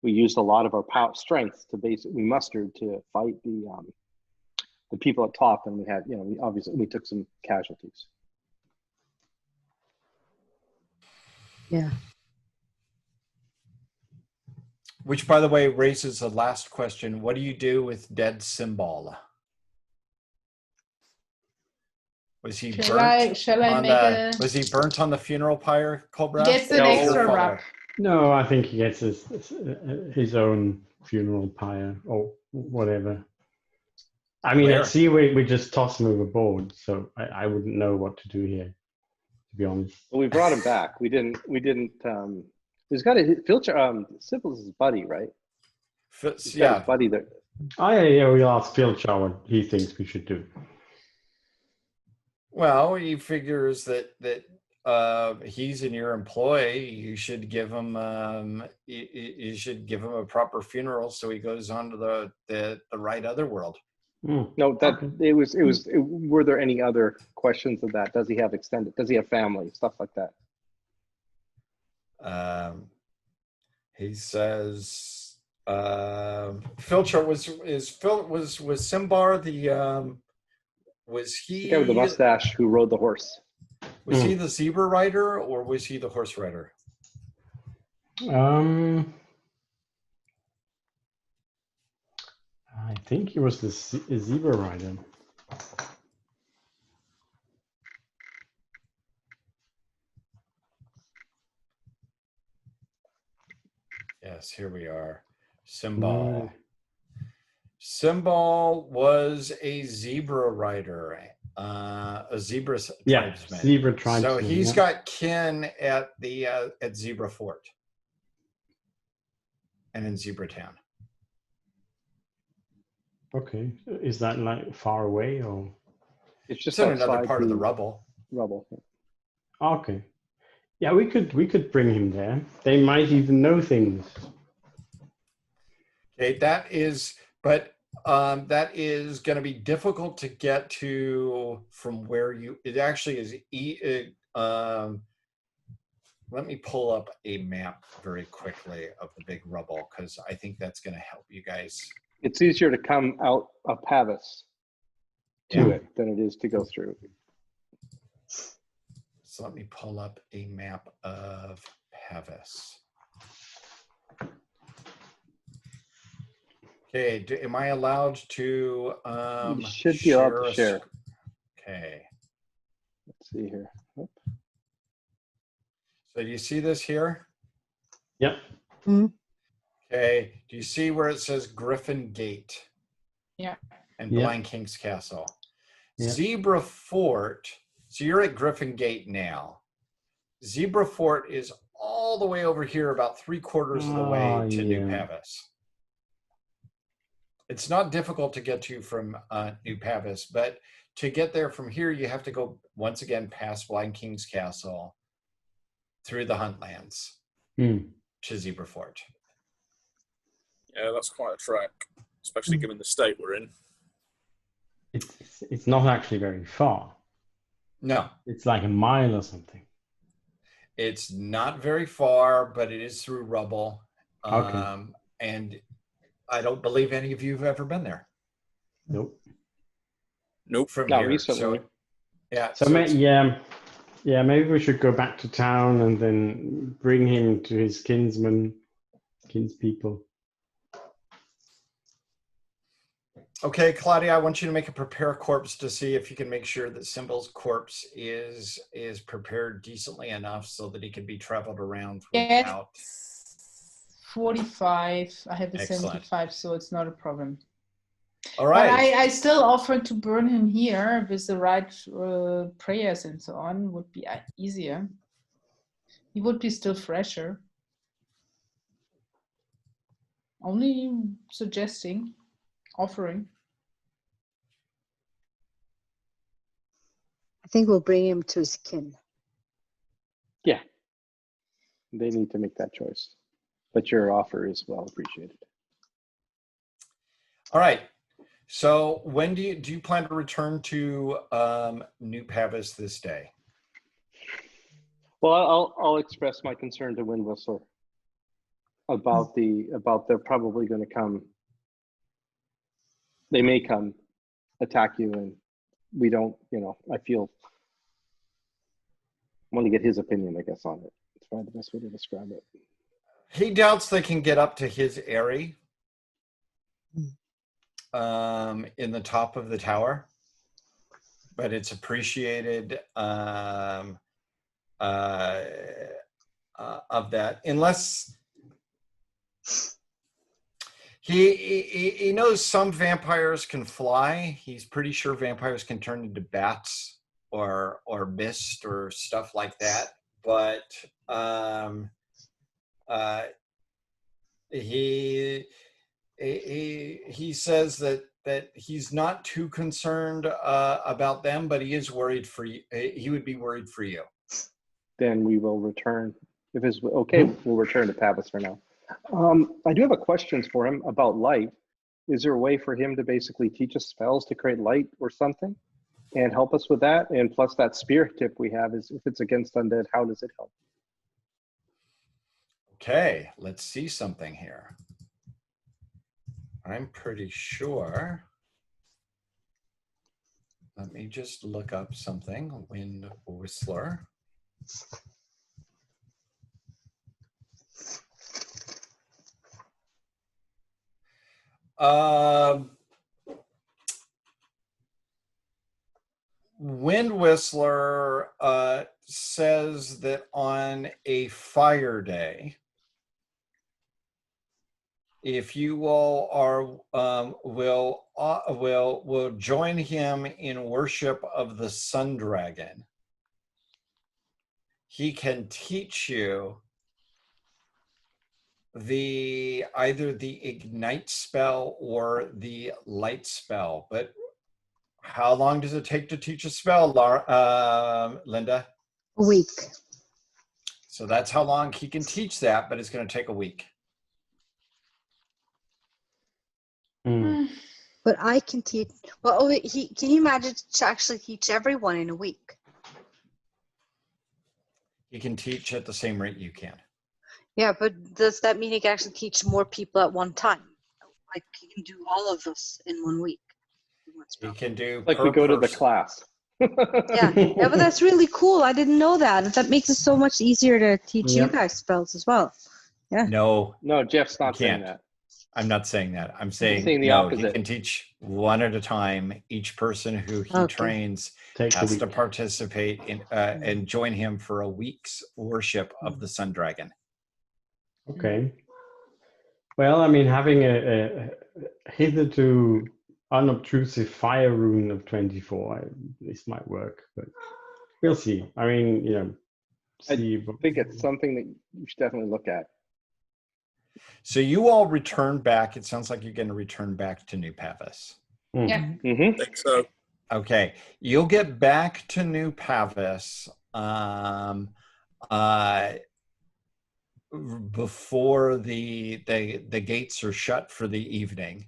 We used a lot of our strength to basically mustered to fight the people at top, and we had, we took some casualties. Yeah. Which, by the way, raises the last question. What do you do with dead Symbol? Was he burnt? Shall I on make the, was he burnt on the funeral pyre, Colbert? Gets an No. extra Fire. wrap. No, I think he gets his own funeral pyre or whatever. I mean, Where? at sea we just toss him overboard, so I wouldn't know what to do here, to be honest. Well, we brought him back. We didn't. He's got a filter. Sybil's his buddy, right? He's got Yeah. his buddy that. Yeah, we'll ask Filchar what he thinks we should do. Well, he figures that he's in your employ. You should give him you should give him a proper funeral so he goes on to the right other world. No, it was. Were there any other questions of that? Does he have extended? Does he have family? Stuff like that. He says, Filcher was Simbar the was he The guy with the mustache who rode the horse. Was he the zebra rider or was he the horse rider? I think he was the zebra rider. Yes, here we are. Symbol. Symbol was a zebra rider, a zebra tribesman. Zebra tribesman. So he's got kin at the at Zebra Fort and in Zebra Town. Okay, is that like far away or? It's just in another outside part of the rubble. Okay, yeah, we could bring him there. They might even know things. Okay, that is going to be difficult to get to from where you. It actually is. Let me pull up a map very quickly of the big rubble because I think that's going to help you guys. It's easier to come out of Pavis to it than it is to go through. So let me pull up a map of Pavis. Okay, am I allowed to You should be allowed to share. Okay. Let's see here. Oop. So do you see this here? Yep. Okay. Do you see where it says Griffin Gate? Yeah. And Yeah. Blind King's Castle. Yeah. Zebra Fort. So you're at Griffin Gate now. Zebra Fort is all the way over here, about 3/4 of the way to New Pavis. It's not difficult to get to from New Pavis, but to get there from here, you have to go once again past Blind King's Castle, through the Huntlands to Zebra Fort. Yeah, that's quite a trek, especially given the state we're in. It's not actually very far. No, It's like a mile or something. it's not very far, but it is through rubble. Okay. And I don't believe any of you have ever been there. Nope. Nope. From Not here. recently. So, yeah. So, maybe we should go back to town and then bring him to his kinspeople. Okay, Claudia, I want you to make a prepare corpse to see if you can make sure that Symbol's corpse is prepared decently enough so that he can be traveled around without. 45. I have a Excellent. 75, so it's not a problem. All right. But I still offer to burn him here with the right prayers and so on. Would be easier. He would be still fresher. Only suggesting, offering. I think we'll bring him to his kin. Yeah. They need to make that choice. But your offer is well appreciated. All right. So when do you plan to return to New Pavis this day? Well, I'll express my concern to Wind Whistler about they're probably going to come. They may come attack you, and we don't. I feel. I want to get his opinion, I guess, on it. It's probably the best way to describe it. He doubts they can get up to his eyrie in the top of the tower, but it's appreciated of that, unless he knows some vampires can fly. He's pretty sure vampires can turn into bats or mist or stuff like that, but he says that he's not too concerned about them, but he is worried for you. He would be worried for you. Then we will return. If it's okay, we'll return to Pavis for now. I do have a question for him about light. Is there a way for him to basically teach us spells to create light or something and help us with that? And plus that spirit tip we have is if it's against undead, how does it help? Okay, let's see something here. I'm pretty sure. Let me just look up something. Wind Whistler. Wind Whistler says that on a fire day, if you all will join him in worship of the Sun Dragon, he can teach you either the ignite spell or the light spell. But how long does it take to teach a spell, Linda? A week. So that's how long he can teach that, but it's going to take a week. But I can teach. Well, can you imagine to actually teach everyone in a week? He can teach at the same rate you can. Yeah, but does that mean he can actually teach more people at one time? Like he can do all of us in 1 week. He can do Like per we go to the person. class. Yeah, but that's really cool. I didn't know that. That makes it so much easier to teach you Yep. guys spells as well. Yeah. No, No, Jeff's you not saying can't. that. I'm not saying that. I'm saying, saying the no, opposite. he can teach one at a time. Each person who he Okay. trains Takes a has week. to participate in and join him for a week's worship of the Sun Dragon. Okay. Well, I mean, having a hitherto unobtrusive fire rune of 24, this might work, but we'll see. I mean, see. I think it's something that you should definitely look at. So you all return back. It sounds like you're going to return back to New Pavis. Yeah. Mm-hmm. I think so. Okay, you'll get back to New Pavis before the gates are shut for the evening,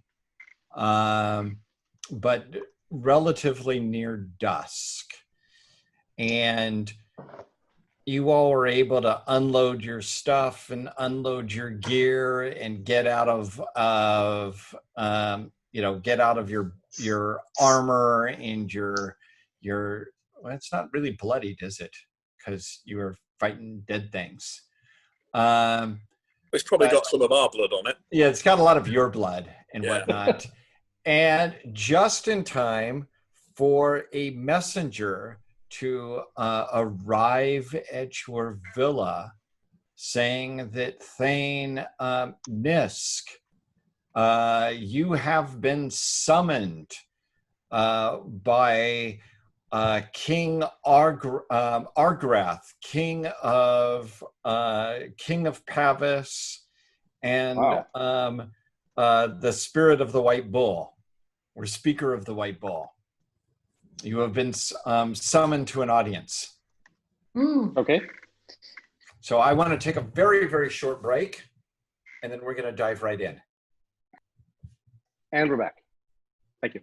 but relatively near dusk, and you all are able to unload your stuff and unload your gear and get out of get out of your armor and your well, it's not really bloodied, is it? Because you were fighting dead things. It's probably got some of our blood on it. Yeah, it's got a lot of your blood and Yeah. whatnot. And just in time for a messenger to arrive at your villa saying that Thane Nisk, you have been summoned by King Argrath, King of Pavis, and Wow. the Spirit of the White Bull, or Speaker of the White Bull. You have been summoned to an audience. Okay. So I want to take a very, very short break, and then we're going to dive right in. And we're back. Thank you.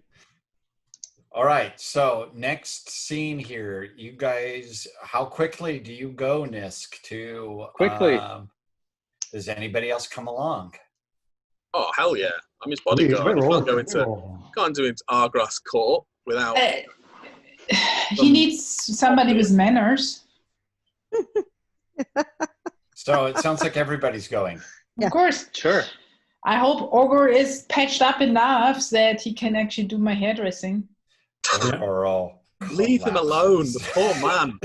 All right. So next scene here, you guys, how quickly do you go, Nisk, to... Quickly. Does anybody else come along? Oh, hell yeah. I'm his bodyguard. We're all- Can't do into Argrass court without... He needs somebody with manners. So it sounds like everybody's going. Yeah. Of course. Sure. I hope Ogre is patched up enough that he can actually do my hairdressing. Carl. Leave him alone, the poor man.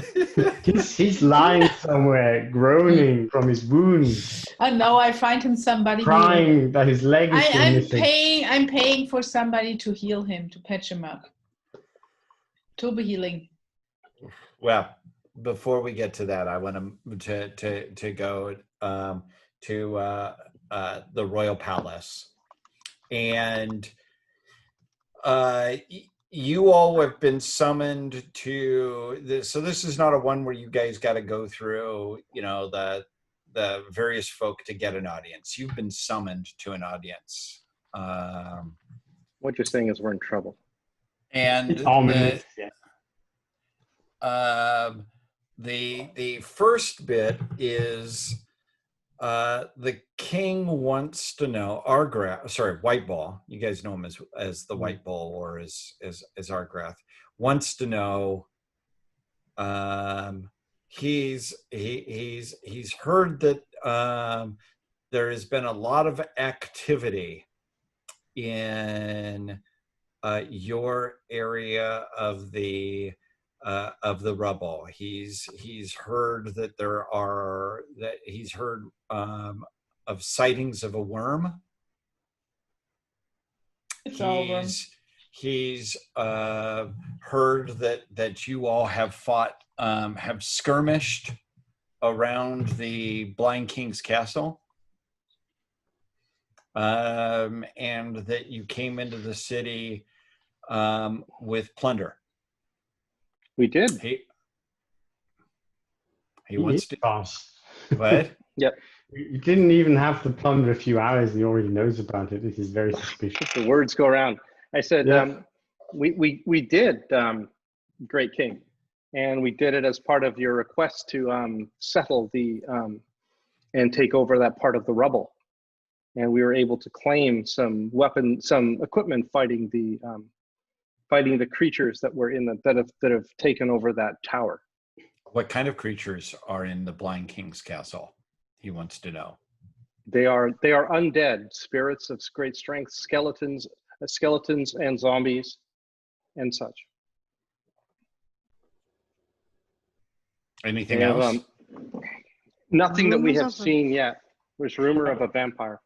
He's lying somewhere, groaning from his wounds, Oh no, I find him somebody. crying that his leg is still missing. I'm paying for somebody to heal him, to patch him up. Turbo healing. Well, before we get to that, I want to go to the Royal Palace, and you all have been summoned to this. So this is not a one where you guys got to go through, the various folk to get an audience. You've been summoned to an audience. What you're saying is we're in trouble. And the first bit is the king wants to know White Bull. You guys know him as the White Bull, or as Argrath, wants to know. He's heard that there has been a lot of activity in your area of the rubble. He's heard that he's heard of sightings of a worm. He's heard that you all have skirmished around the Blind King's castle, and that you came into the city with plunder. We did. He wants to. Fast. What? Yep. You didn't even have to plunder a few hours, and he already knows about it. This is very suspicious. The words go around. I said, we did, Great King, and we did it as part of your request to settle and take over that part of the rubble. And we were able to claim some equipment fighting fighting the creatures that were in the that have taken over that tower. What kind of creatures are in the Blind King's castle? He wants to know. They are undead spirits of great strength, skeletons and zombies, and such. Anything They have, else? nothing that we Rumors have of a- seen yet. There's rumor of a vampire.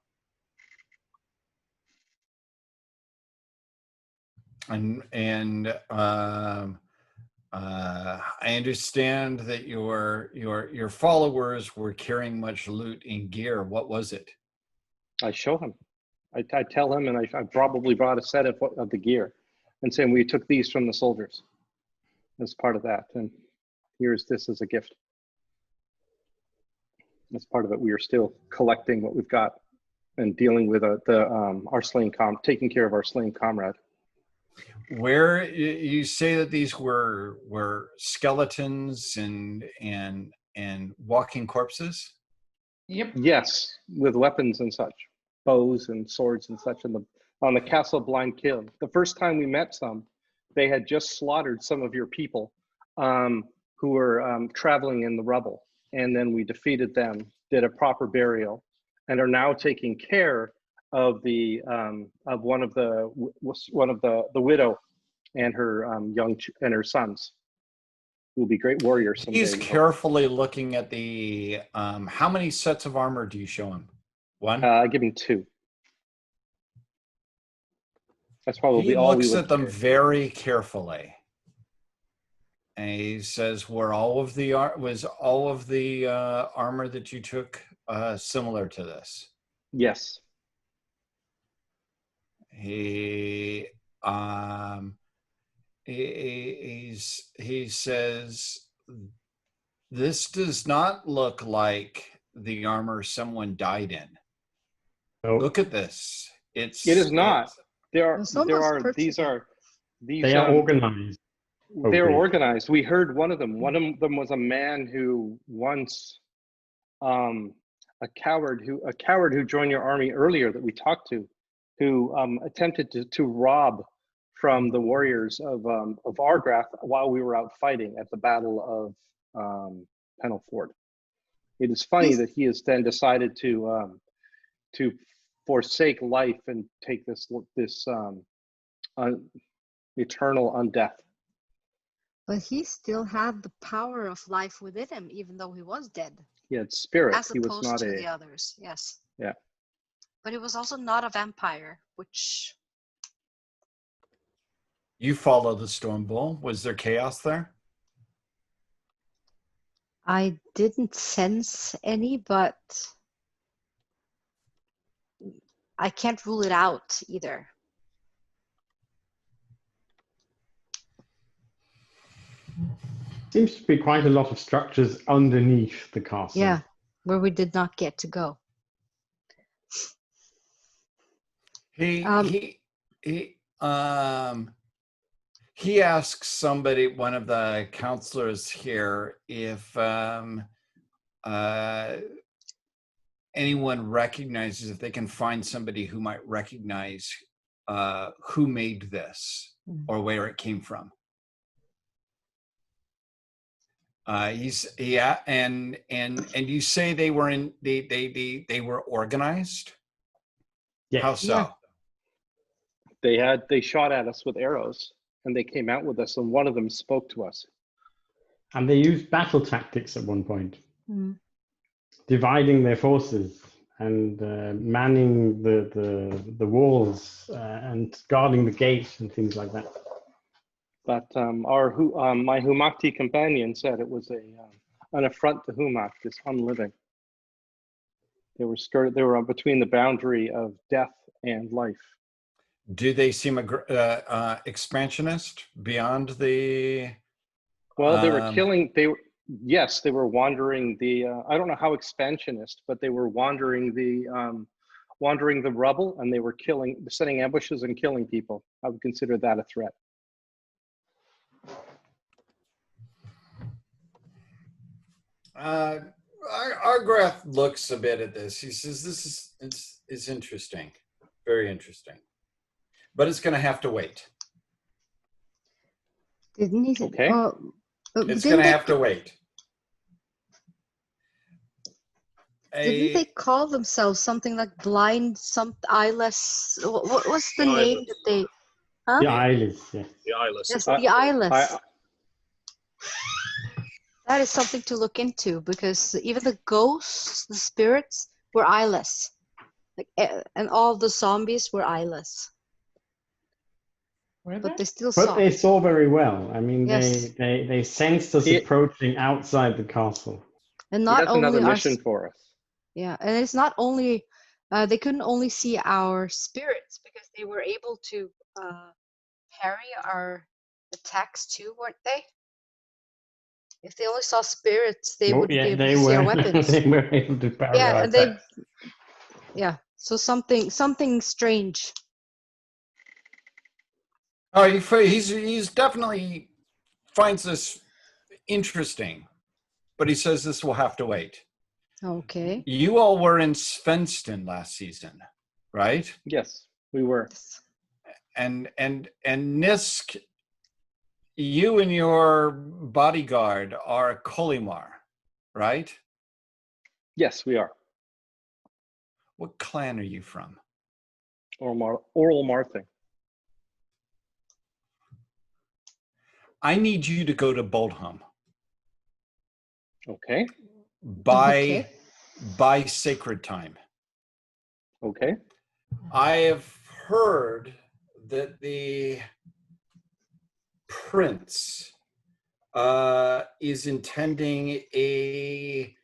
I understand that your followers were carrying much loot and gear. What was it? I show him. I tell him, and I probably brought a set of the gear, and saying we took these from the soldiers as part of that, and here's this as a gift. As part of it, we are still collecting what we've got and dealing with our slain taking care of our slain comrade. Where you say that these were skeletons and walking corpses? Yep. Yes, with weapons and such, bows and swords and such on the Castle Blind Kill. The first time we met some, they had just slaughtered some of your people who were traveling in the rubble, and then we defeated them, did a proper burial, and are now taking care of the one of the widow and her and her sons, who will be great warriors someday. He's carefully looking at the how many sets of armor do you show him? One? I give him 2. That's probably He all looks we would at them carry. very carefully. And he says, was all of the armor that you took similar to this? Yes. He says, this does not look like the armor someone died in. So Look at this. It is not. These they are organized. They're organized. We heard one of them. One of them was a man who once, a coward who joined your army earlier that we talked to, who attempted to rob from the warriors of Argrath while we were out fighting at the Battle of Pennelford. It is funny that he has then decided to forsake life and take this eternal undeath. But he still had the power of life within him, even though he was dead. He had spirit. As He was opposed not to the others, yes. Yeah. But he was also not a vampire, which... You follow the Storm Bull. Was there chaos there? I didn't sense any, but I can't rule it out either. Seems to be quite a lot of structures underneath the castle. Yeah, where we did not get to go. He asks somebody, one of the counselors here, if anyone recognizes, if they can find somebody who might recognize who made this or where it came from. And you say they were they were organized? Yeah. How so? Yeah. They shot at us with arrows, and they came out with us, and one of them spoke to us. And they used battle tactics at one point, dividing their forces and manning the walls and guarding the gates and things like that. But my Humakti companion said it was an affront to Humak, this unliving. They were between the boundary of death and life. Do they seem expansionist beyond the? Well, they were killing. They were wandering the. I don't know how expansionist, but they were wandering the rubble, and they were setting ambushes and killing people. I would consider that a threat. Argrath looks a bit at this. He says, "This is interesting, very interesting, but it's going to have to wait." Didn't he? Okay. It's Didn't going to they, have to wait. didn't they call themselves something like blind, some eyeless? What was the name that they? Huh? The eyelids, yeah. The eyeless. Yes, I- the eyeless. I- That is something to look into because even the ghosts, the spirits, were eyeless. Like, and all the zombies were eyeless, Were but there? they still But saw. they saw very well. I mean, Yes. they sensed us He- approaching outside the castle. And He not has another only our mission for us. yeah, and it's not only they couldn't only see our spirits because they were able to parry our attacks too, weren't they? If they only saw spirits, they Oh, wouldn't be yeah, able they to see our were. weapons. They were able to parry Yeah, our and they attacks. yeah. So something strange. Oh, he's definitely finds this interesting, but he says this will have to wait. Okay. You all were in Svensson last season, right? Yes, we were. And Nisk, you and your bodyguard are Kolimar, right? Yes, we are. What clan are you from? Oral Marthing. I need you to go to Boldham Okay. by Okay. sacred time. Okay. I have heard that the prince is intending a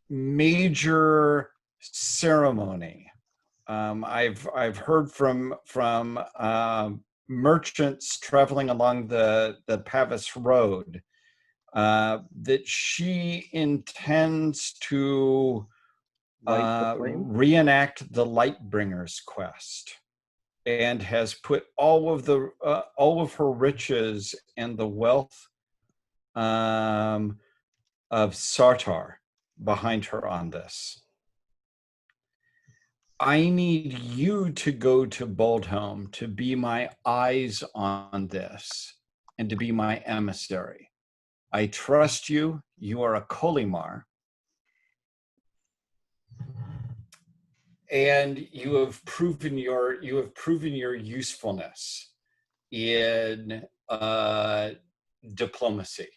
major ceremony. I've heard from merchants traveling along the Pavis Road that she intends to Light the flame. reenact the Lightbringer's quest, and has put all of her riches and the wealth of Sartar behind her on this. I need you to go to Boldhelm to be my eyes on this and to be my emissary. I trust you. You are a Kolimar. And you have proven your usefulness in diplomacy.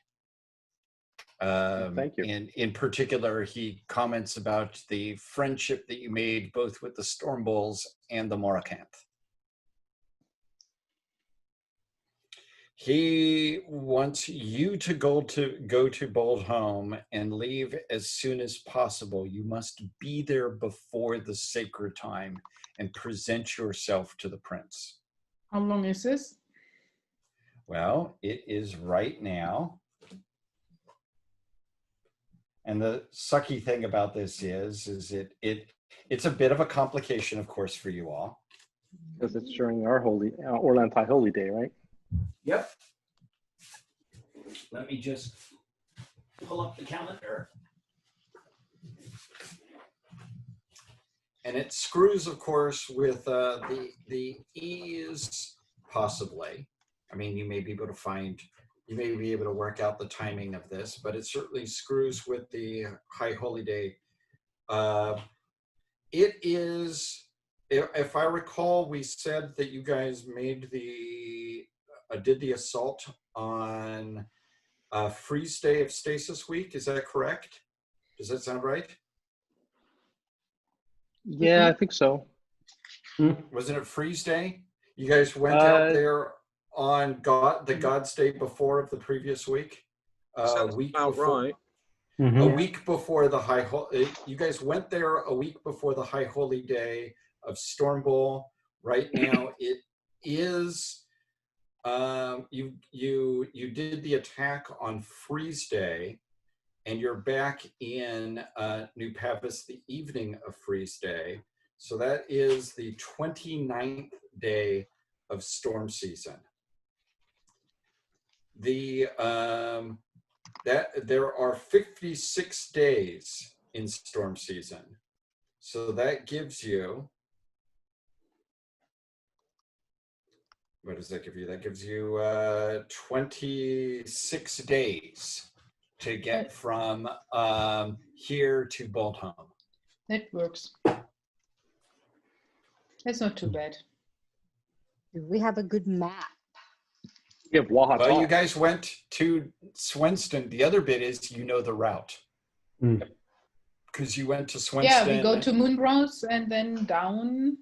Thank you. And in particular, he comments about the friendship that you made both with the Stormbulls and the Morakanth. He wants you to go to Boldhome and leave as soon as possible. You must be there before the sacred time and present yourself to the prince. How long is this? Well, it is right now. And the sucky thing about this is it's a bit of a complication, of course, for you all. Because it's during our Orlanthi Holy Day, right? Yep. Let me just pull up the calendar. And it screws, of course, with the ease, possibly. I mean, you may be able to work out the timing of this, but it certainly screws with the High Holy Day. It is, if I recall, we said that you guys made did the assault on Freeze Day of Stasis Week. Is that correct? Does that sound right? Yeah, I think so. Wasn't it Freeze Day? You guys went out there on the God's Day before of the previous week. Sounds Week about before, right. a week before the you guys went there a week before the High Holy Day of Stormbull. Right now it is you did the attack on Freeze Day, and you're back in New Pavis the evening of Freeze Day. So that is the 29th day of storm season. That there are 56 days in storm season. So that gives you what does that give you? That gives you 26 days to get from here to Boltholm. That works. That's not too bad. Do we have a good map? We have Wahat. Well, you guys went to Swenston. The other bit is you know the route. Because you went to Swenston. Yeah, we go to Moonbrowse and then down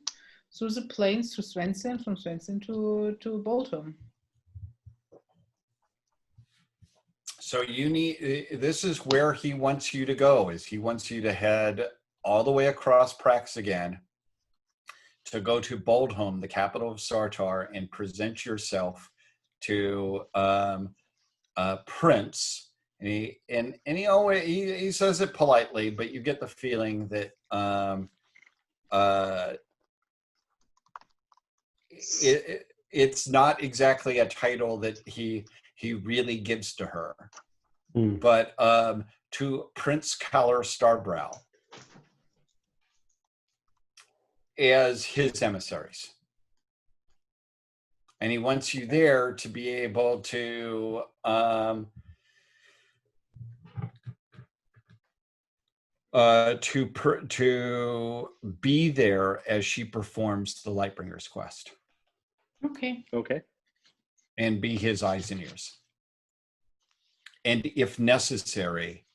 through the plains to Swenston, from Swenston to Boltholm. So you need, this is where he wants you to go, is he wants you to head all the way across Prax again to go to Boltholm, the capital of Sartar, and present yourself to Prince. And he always he says it politely, but you get the feeling that it's not exactly a title that he really gives to her, but to Prince Kalar Starbrow as his emissaries. And he wants you there to be able to be there as she performs the Lightbringer's quest. Okay. Okay. And be his eyes and ears. And if necessary,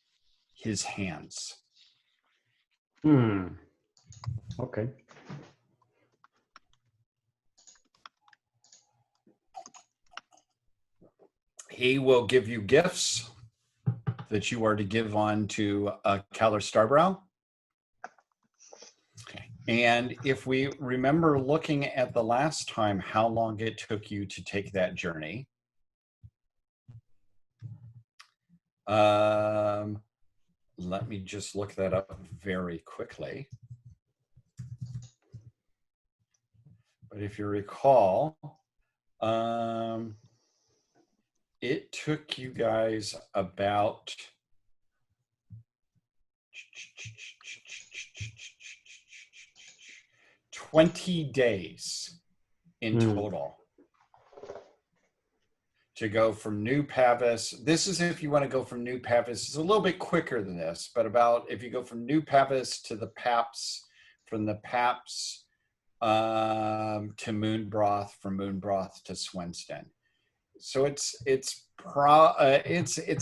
his hands. Okay. He will give you gifts that you are to give on to Kalar Starbrow. And if we remember looking at the last time, how long it took you to take that journey. Let me just look that up very quickly. But if you recall, it took you guys about 20 days in total to go from New Pavis. This is if you want to go from New Pavis. It's a little bit quicker than this, but about if you go from New Pavis to the Paps, from the Paps to Moonbroth, from Moonbroth to Swenston. So it's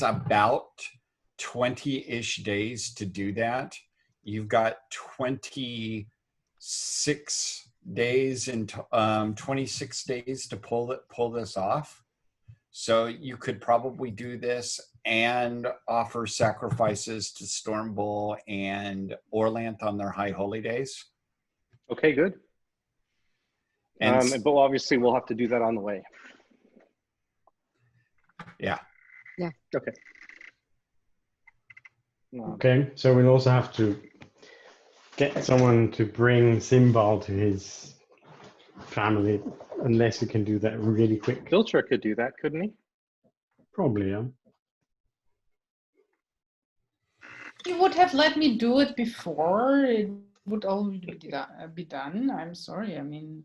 about 20-ish days to do that. You've got 26 days and 26 days to pull this off. So you could probably do this and offer sacrifices to Stormbull and Orlanth on their high holy days. Okay, good. But obviously we'll have to do that on the way. Yeah. Yeah. Okay. Okay, so we'll also have to get someone to bring Simbal to his family, unless we can do that really quick. Filcher could do that, couldn't he? Probably, yeah. You would have let me do it before. It would already be done. I'm sorry. I mean.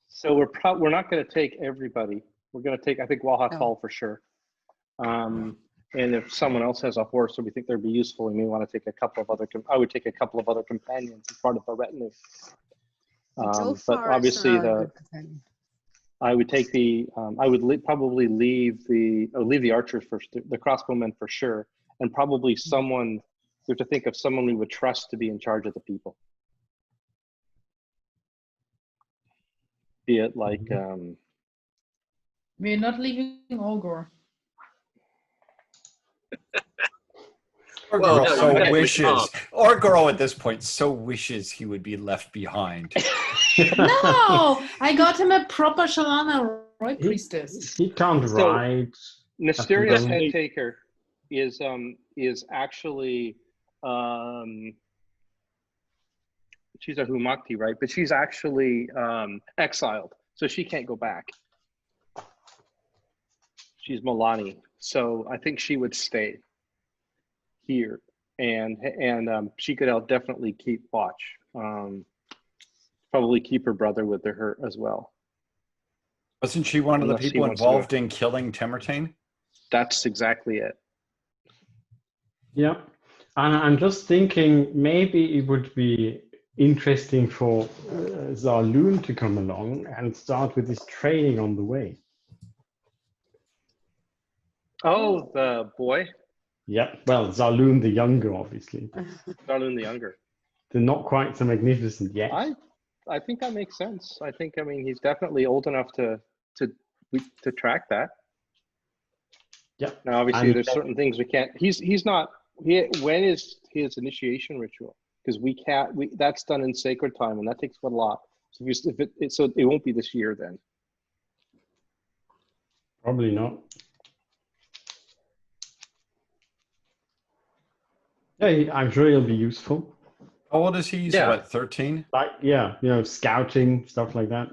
So we're not going to take everybody. We're going to take, I think, Wahat Hall for sure. And if someone else has a horse or we think they'd be useful, we may want to take a couple of other. I would take a couple of other companions as part of the retinue. But obviously I would take the. I would probably leave the archers first, the crossbowmen for sure, and probably someone. We have to think of someone we would trust to be in charge of the people. Be it like. We're not leaving Olgor. Orgor so wishes. Orgor at this point so wishes he would be left behind. No, I got him a proper Shalana Roy priestess. He can't ride. Mysterious Head Taker is actually she's a Humakti, right? But she's actually exiled, so she can't go back. She's Milani, so I think she would stay here, and she could definitely keep watch. Probably keep her brother with her as well. Wasn't she one of the Unless he people wants to- involved in killing Temertane? That's exactly it. Yeah. And I'm just thinking maybe it would be interesting for Zaloon to come along and start with his training on the way. Oh, the boy, Yeah. Well, Zaloon the younger, obviously. Darlene the Younger. They're not quite so magnificent yet. I think that makes sense. I think, I mean, he's definitely old enough to track that. Yeah. Now, obviously, And there's certain things we can't. He's not. When is his initiation ritual? Because we can't. That's done in sacred time, and that takes quite a lot. So so it won't be this year then. probably not. Yeah, I'm sure he'll be useful. How old is he? He's Yeah. what, 13? Like, yeah, you know, scouting, stuff like that.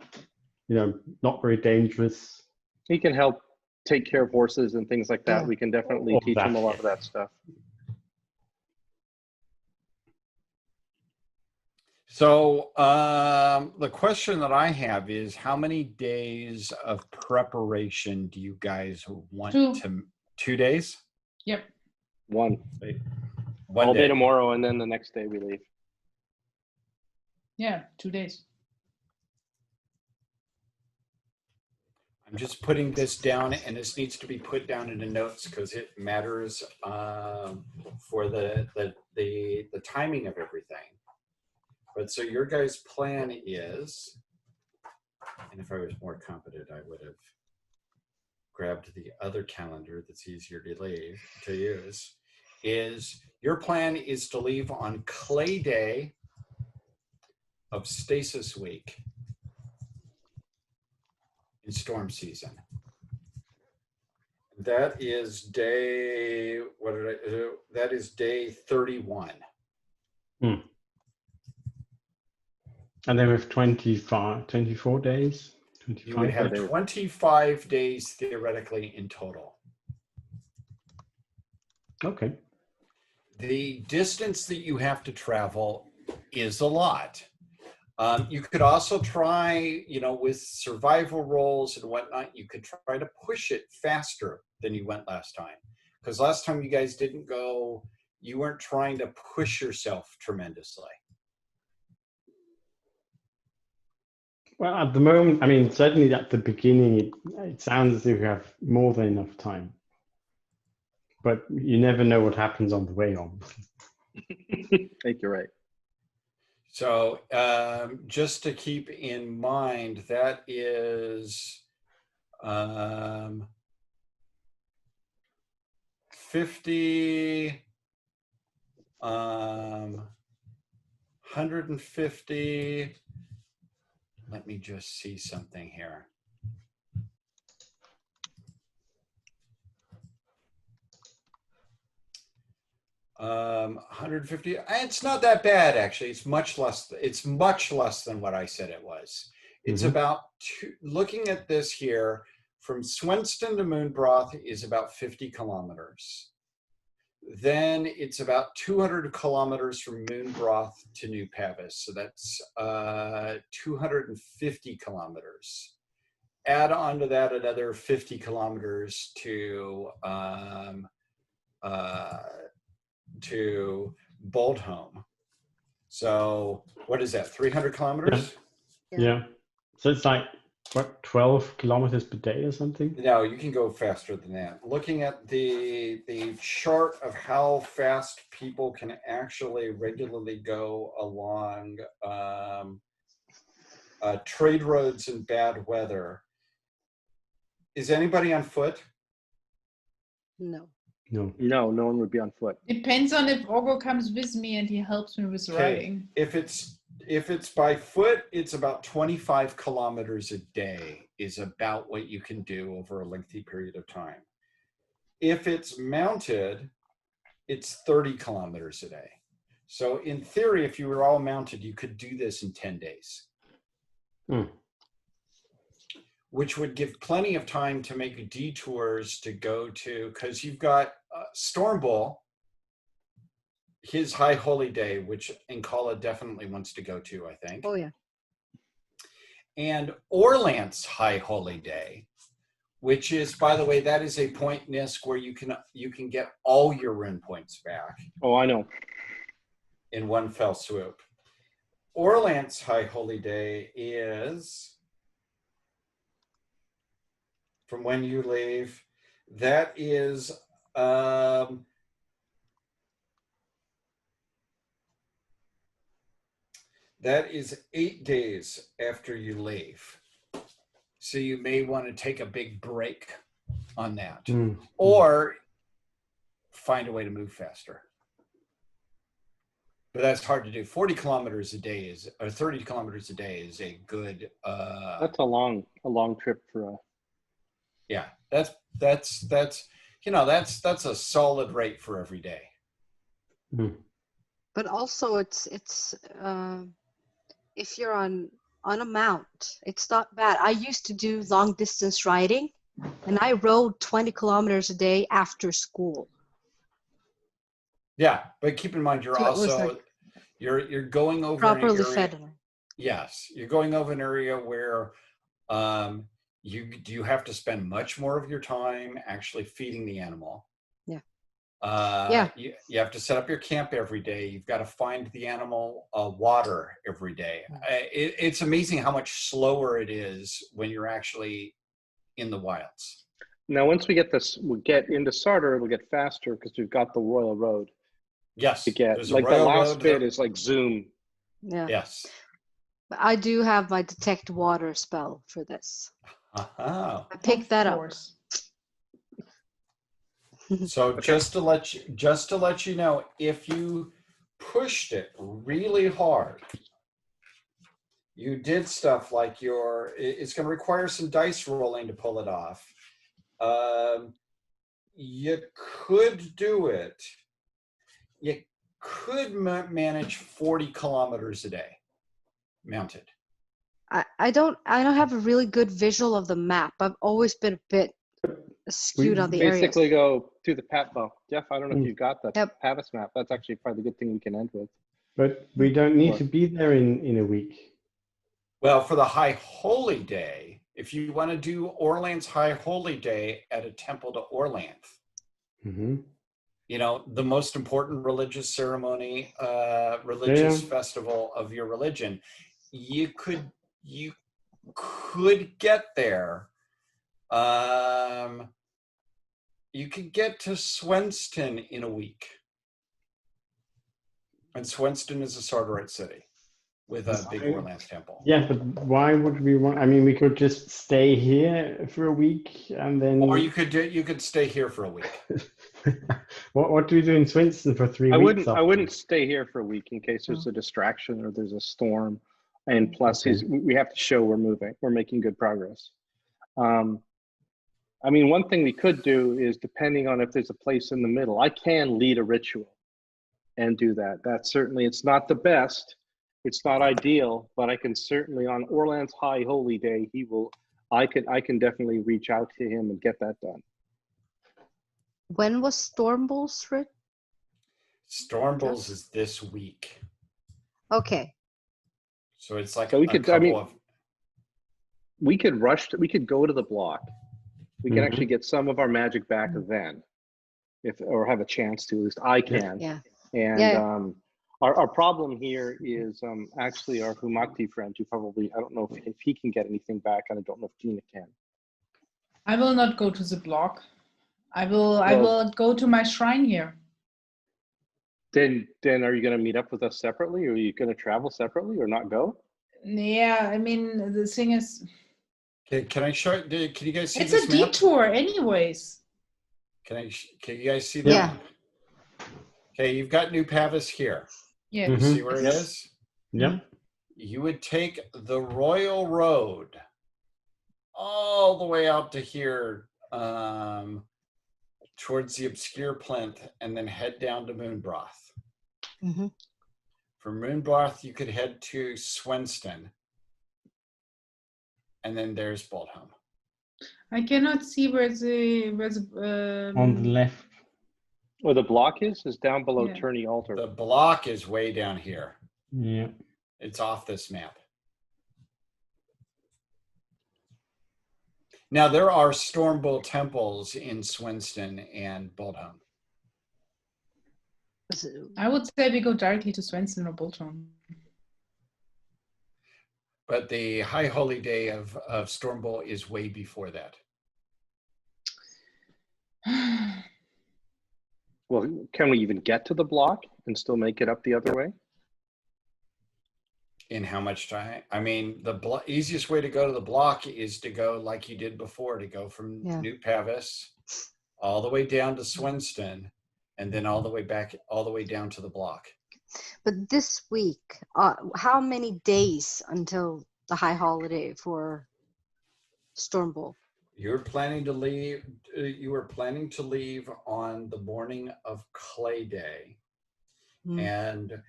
You know, not very dangerous. He can help take care of horses and things like that. Yeah. We can definitely All teach that, him a lot yeah. of that stuff. So the question that I have is, how many days of preparation do you guys want 2. to? 2 days? Yep. One One all day day. tomorrow, and then the next day we leave. Yeah, 2 days. I'm just putting this down, and this needs to be put down into notes because it matters for the timing of everything. But so your guys' plan is, and if I was more competent, I would have grabbed the other calendar that's easier to use, is your plan is to leave on Clay Day of Stasis Week in storm season. That is day, that is day 31. And then with 24 days, 25 You would have days. 25 days theoretically in total. Okay. The distance that you have to travel is a lot. You could also try, you know, with survival rolls and whatnot, you could try to push it faster than you went last time. Because last time you guys didn't go, you weren't trying to push yourself tremendously. Well, at the moment, I mean, certainly at the beginning, it sounds as if you have more than enough time. But you never know what happens on the way on. I think you're right. So just to keep in mind, that is 50, 150. Let me just see something here. Um, 150. It's not that bad actually. It's much less. It's much less than what I said it was. It's about looking at this here from Swenston to Moonbroth is about 50 kilometers. Then it's about 200 kilometers from Moonbroth to New Pavis. So that's 250 kilometers. Add on to that another 50 kilometers to Boldholm. So what is that, 300 kilometers? Yeah. So it's like, what, 12 kilometers per day or something? No, you can go faster than that. Looking at the chart of how fast people can actually regularly go along trade roads in bad weather. Is anybody on foot? No. No. No, no one would be on foot. Depends on if Orgo comes with me and he helps me with riding. If it's by foot, it's about 25 kilometers a day is about what you can do over a lengthy period of time. If it's mounted, it's 30 kilometers a day. So in theory, if you were all mounted, you could do this in 10 days. Which would give plenty of time to make detours to go to, because you've got Stormbull, his High Holy Day, which Inkala definitely wants to go to, I think. Oh, yeah. and Orlant's High Holy Day, which is, by the way, that is a point NISC where you can get all your rune points back Oh, I know. in one fell swoop. Orlant's High Holy Day is from when you leave. That is that is 8 days after you leave. So you may want to take a big break on that, or find a way to move faster. But that's hard to do. 40 kilometers a day is, or 30 kilometers a day is a good. That's a long trip for a. Yeah, that's a solid rate for every day. But also, it's if you're on a mount, it's not bad. I used to do long distance riding, and I rode 20 kilometers a day after school. Yeah, but keep in mind you're So it was also like you're going over properly an area. fed. Yes, you're going over an area where you have to spend much more of your time actually feeding the animal. Yeah. You have to set up your camp every day. You've got to find the animal water every day. It's amazing how much slower it is when you're actually in the wilds. Now, once we get into Sartor, it'll get faster because we've got the Royal Road. Yes, To get there's a like the Royal last Road bit that- is like Zoom. Yeah. Yes. But I do have my detect water spell for this. Uh-huh. I picked that up. So just to let you know, if you pushed it really hard, you did stuff like it's going to require some dice rolling to pull it off. You could do it. You could manage 40 kilometers a day mounted. I don't have a really good visual of the map. I've always been a bit skewed on the Basically areas. go to the Jeff, I don't know if you've got the Yep. Pavis map. That's actually probably a good thing we can end with. But we don't need to be there in a week. Well, for the High Holy Day, if you want to do Orlant's High Holy Day at a temple to Orlanth, the most important religious ceremony, religious festival of your religion, you could get there. You could get to Swenston in a week. And Swenston is a Sartorite city with a big Orlanth temple. Yeah, but why would we want? I mean, we could just stay here for a week and then. Or you could stay here for a week. What do we do in Swinson for 3 weeks? I wouldn't stay here for a week in case there's a distraction or there's a storm, and plus we have to show we're making good progress. I mean, one thing we could do is, depending on if there's a place in the middle, I can lead a ritual and do that. That's certainly, it's not the best, it's not ideal, but I can certainly, on Orlant's High Holy Day, I can definitely reach out to him and get that done. When was Storm Bulls, Rick? Storm Bulls is this week. Okay. So it's like we could go to the block. We can actually get some of our magic back then, or have a chance to. At least I can. Yeah. And our problem here is actually our Humakti friend, who probably, I don't know if he can get anything back, and I don't know if Gina can. I will not go to the block. I will go to my shrine here. Then are you going to meet up with us separately, or are you going to travel separately, or not go? Yeah, I mean, the thing is, can I show? Can you guys see it's this a map? detour, anyways. Can you guys see that? Yeah. Okay, you've got New Pavis here. Yeah. You see where it is? Yeah. You would take the Royal Road all the way out to here, towards the obscure plinth, and then head down to Moonbroth. From Moonbroth, you could head to Swenston, and then there's Boldholm. I cannot see where the On the left. Where the block is down below Yeah. Turney Altar. The block is way down here. Yeah. It's off this map. Now, there are Stormbolt temples in Swinston and Boldholm. I would say we go directly to Swanston or Bolton. But the High Holy Day of Stormbolt is way before that. Well, can we even get to the block and still make it up the other way? In how much time? I mean, the easiest way to go to the block is to go like you did before, to go from New Pavis all the way down to Swinston, and then all the way back, all the way down to the block. But this week, how many days until the high holiday for Stormbolt? You're planning to leave. You were planning to leave on the morning of Clay Day, and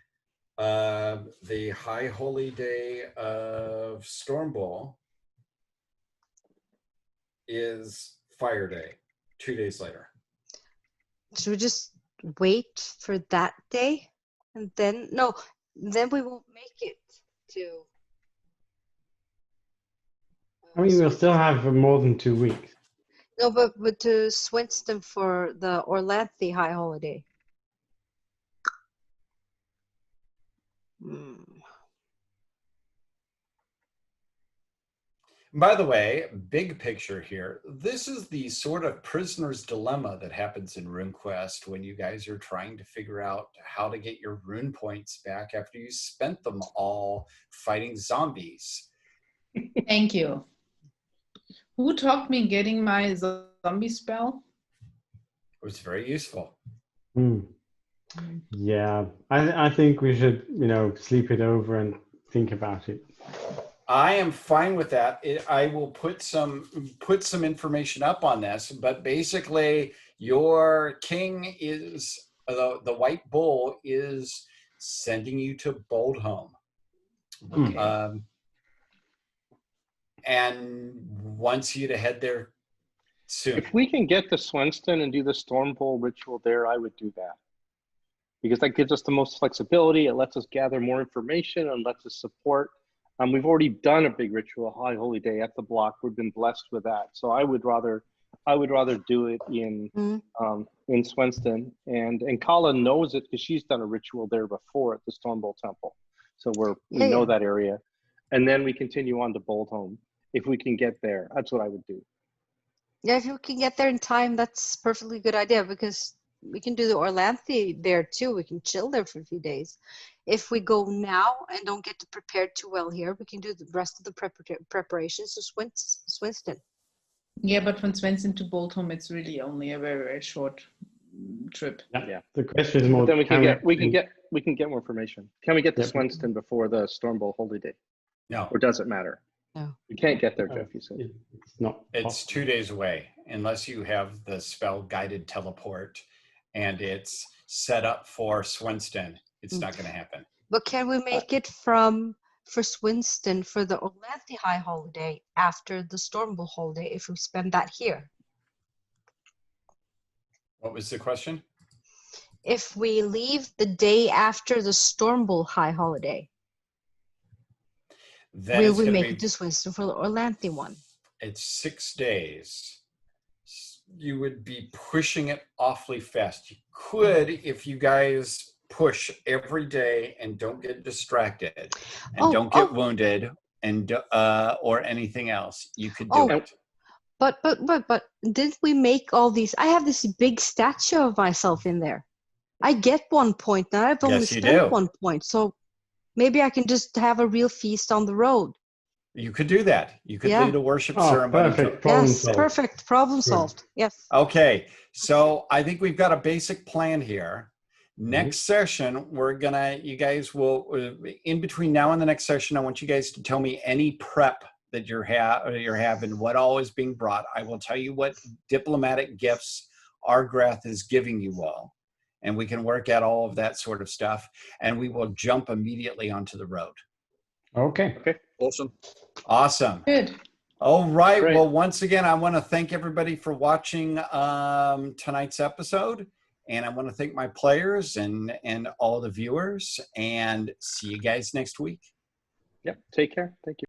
the High Holy Day of Stormbolt is Fire Day, 2 days later. Should we just wait for that day, and then then we won't make it to. I mean, we'll still have more than 2 weeks. No, but to Swinston for the Orlanthe high holiday. By the way, big picture here, this is the sort of prisoner's dilemma that happens in RuneQuest when you guys are trying to figure out how to get your rune points back after you spent them all fighting zombies. Thank you. Who taught me getting my zombie spell? It was very useful. Yeah, I think we should, sleep it over and think about it. I am fine with that. I will put some information up on this, but basically your king is, the white bull is sending you to Boldholm. Okay. And wants you to head there soon. If we can get to Swinston and do the Stormbolt ritual there, I would do that. Because that gives us the most flexibility. It lets us gather more information and lets us support. We've already done a big ritual, High Holy Day at the block. We've been blessed with that. So I would rather do it in Swinston. And Colin knows it because she's done a ritual there before at the Stormbolt Temple. So we know that area. And then we continue on to Boldholm. If we can get there, that's what I would do. Yeah, if you can get there in time, that's a perfectly good idea, because we can do the Orlanthe there too. We can chill there for a few days. If we go now and don't get prepared too well here, we can do the rest of the preparations to Swinston. Yeah, but from Swanston to Boldholm, it's really only a very, very short trip. Yeah. The question is more. But then we can get more information. Can we get to Swinston before the Stormbolt Holy Day? No. Or does it matter? No. We can't get there, Jeff, you said. It's not. It's 2 days away, unless you have the spell guided teleport and it's set up for Swinston. It's not going to happen. But can we make it for Swinston for the Orlanthe high holiday after the Stormbolt holiday if we spend that here? What was the question? If we leave the day after the Stormbolt high holiday, Then will it's we gonna make be, it to Swinston for the Orlanthe one? It's 6 days. You would be pushing it awfully fast. You could, if you guys push every day and don't get distracted and don't get wounded and or anything else, you could do it. But didn't we make all these? I have this big statue of myself in there. I get 1 point now. I've only spent 1 point, so maybe I can just have a real feast on the road. You could do that. You could lead a worship ceremony. Perfect. Problem solved. Perfect. Problem solved. Yes. Okay, so I think we've got a basic plan here. Next session, you guys will, in between now and the next session, I want you guys to tell me any prep that you're having, what all is being brought. I will tell you what diplomatic gifts Argrath is giving you all, and we can work out all of that sort of stuff, and we will jump immediately onto the road. Okay. Awesome. Good. All right. Great. Well, once again, I want to thank everybody for watching tonight's episode. And I want to thank my players and all the viewers. And see you guys next week. Yep. Take care. Thank you.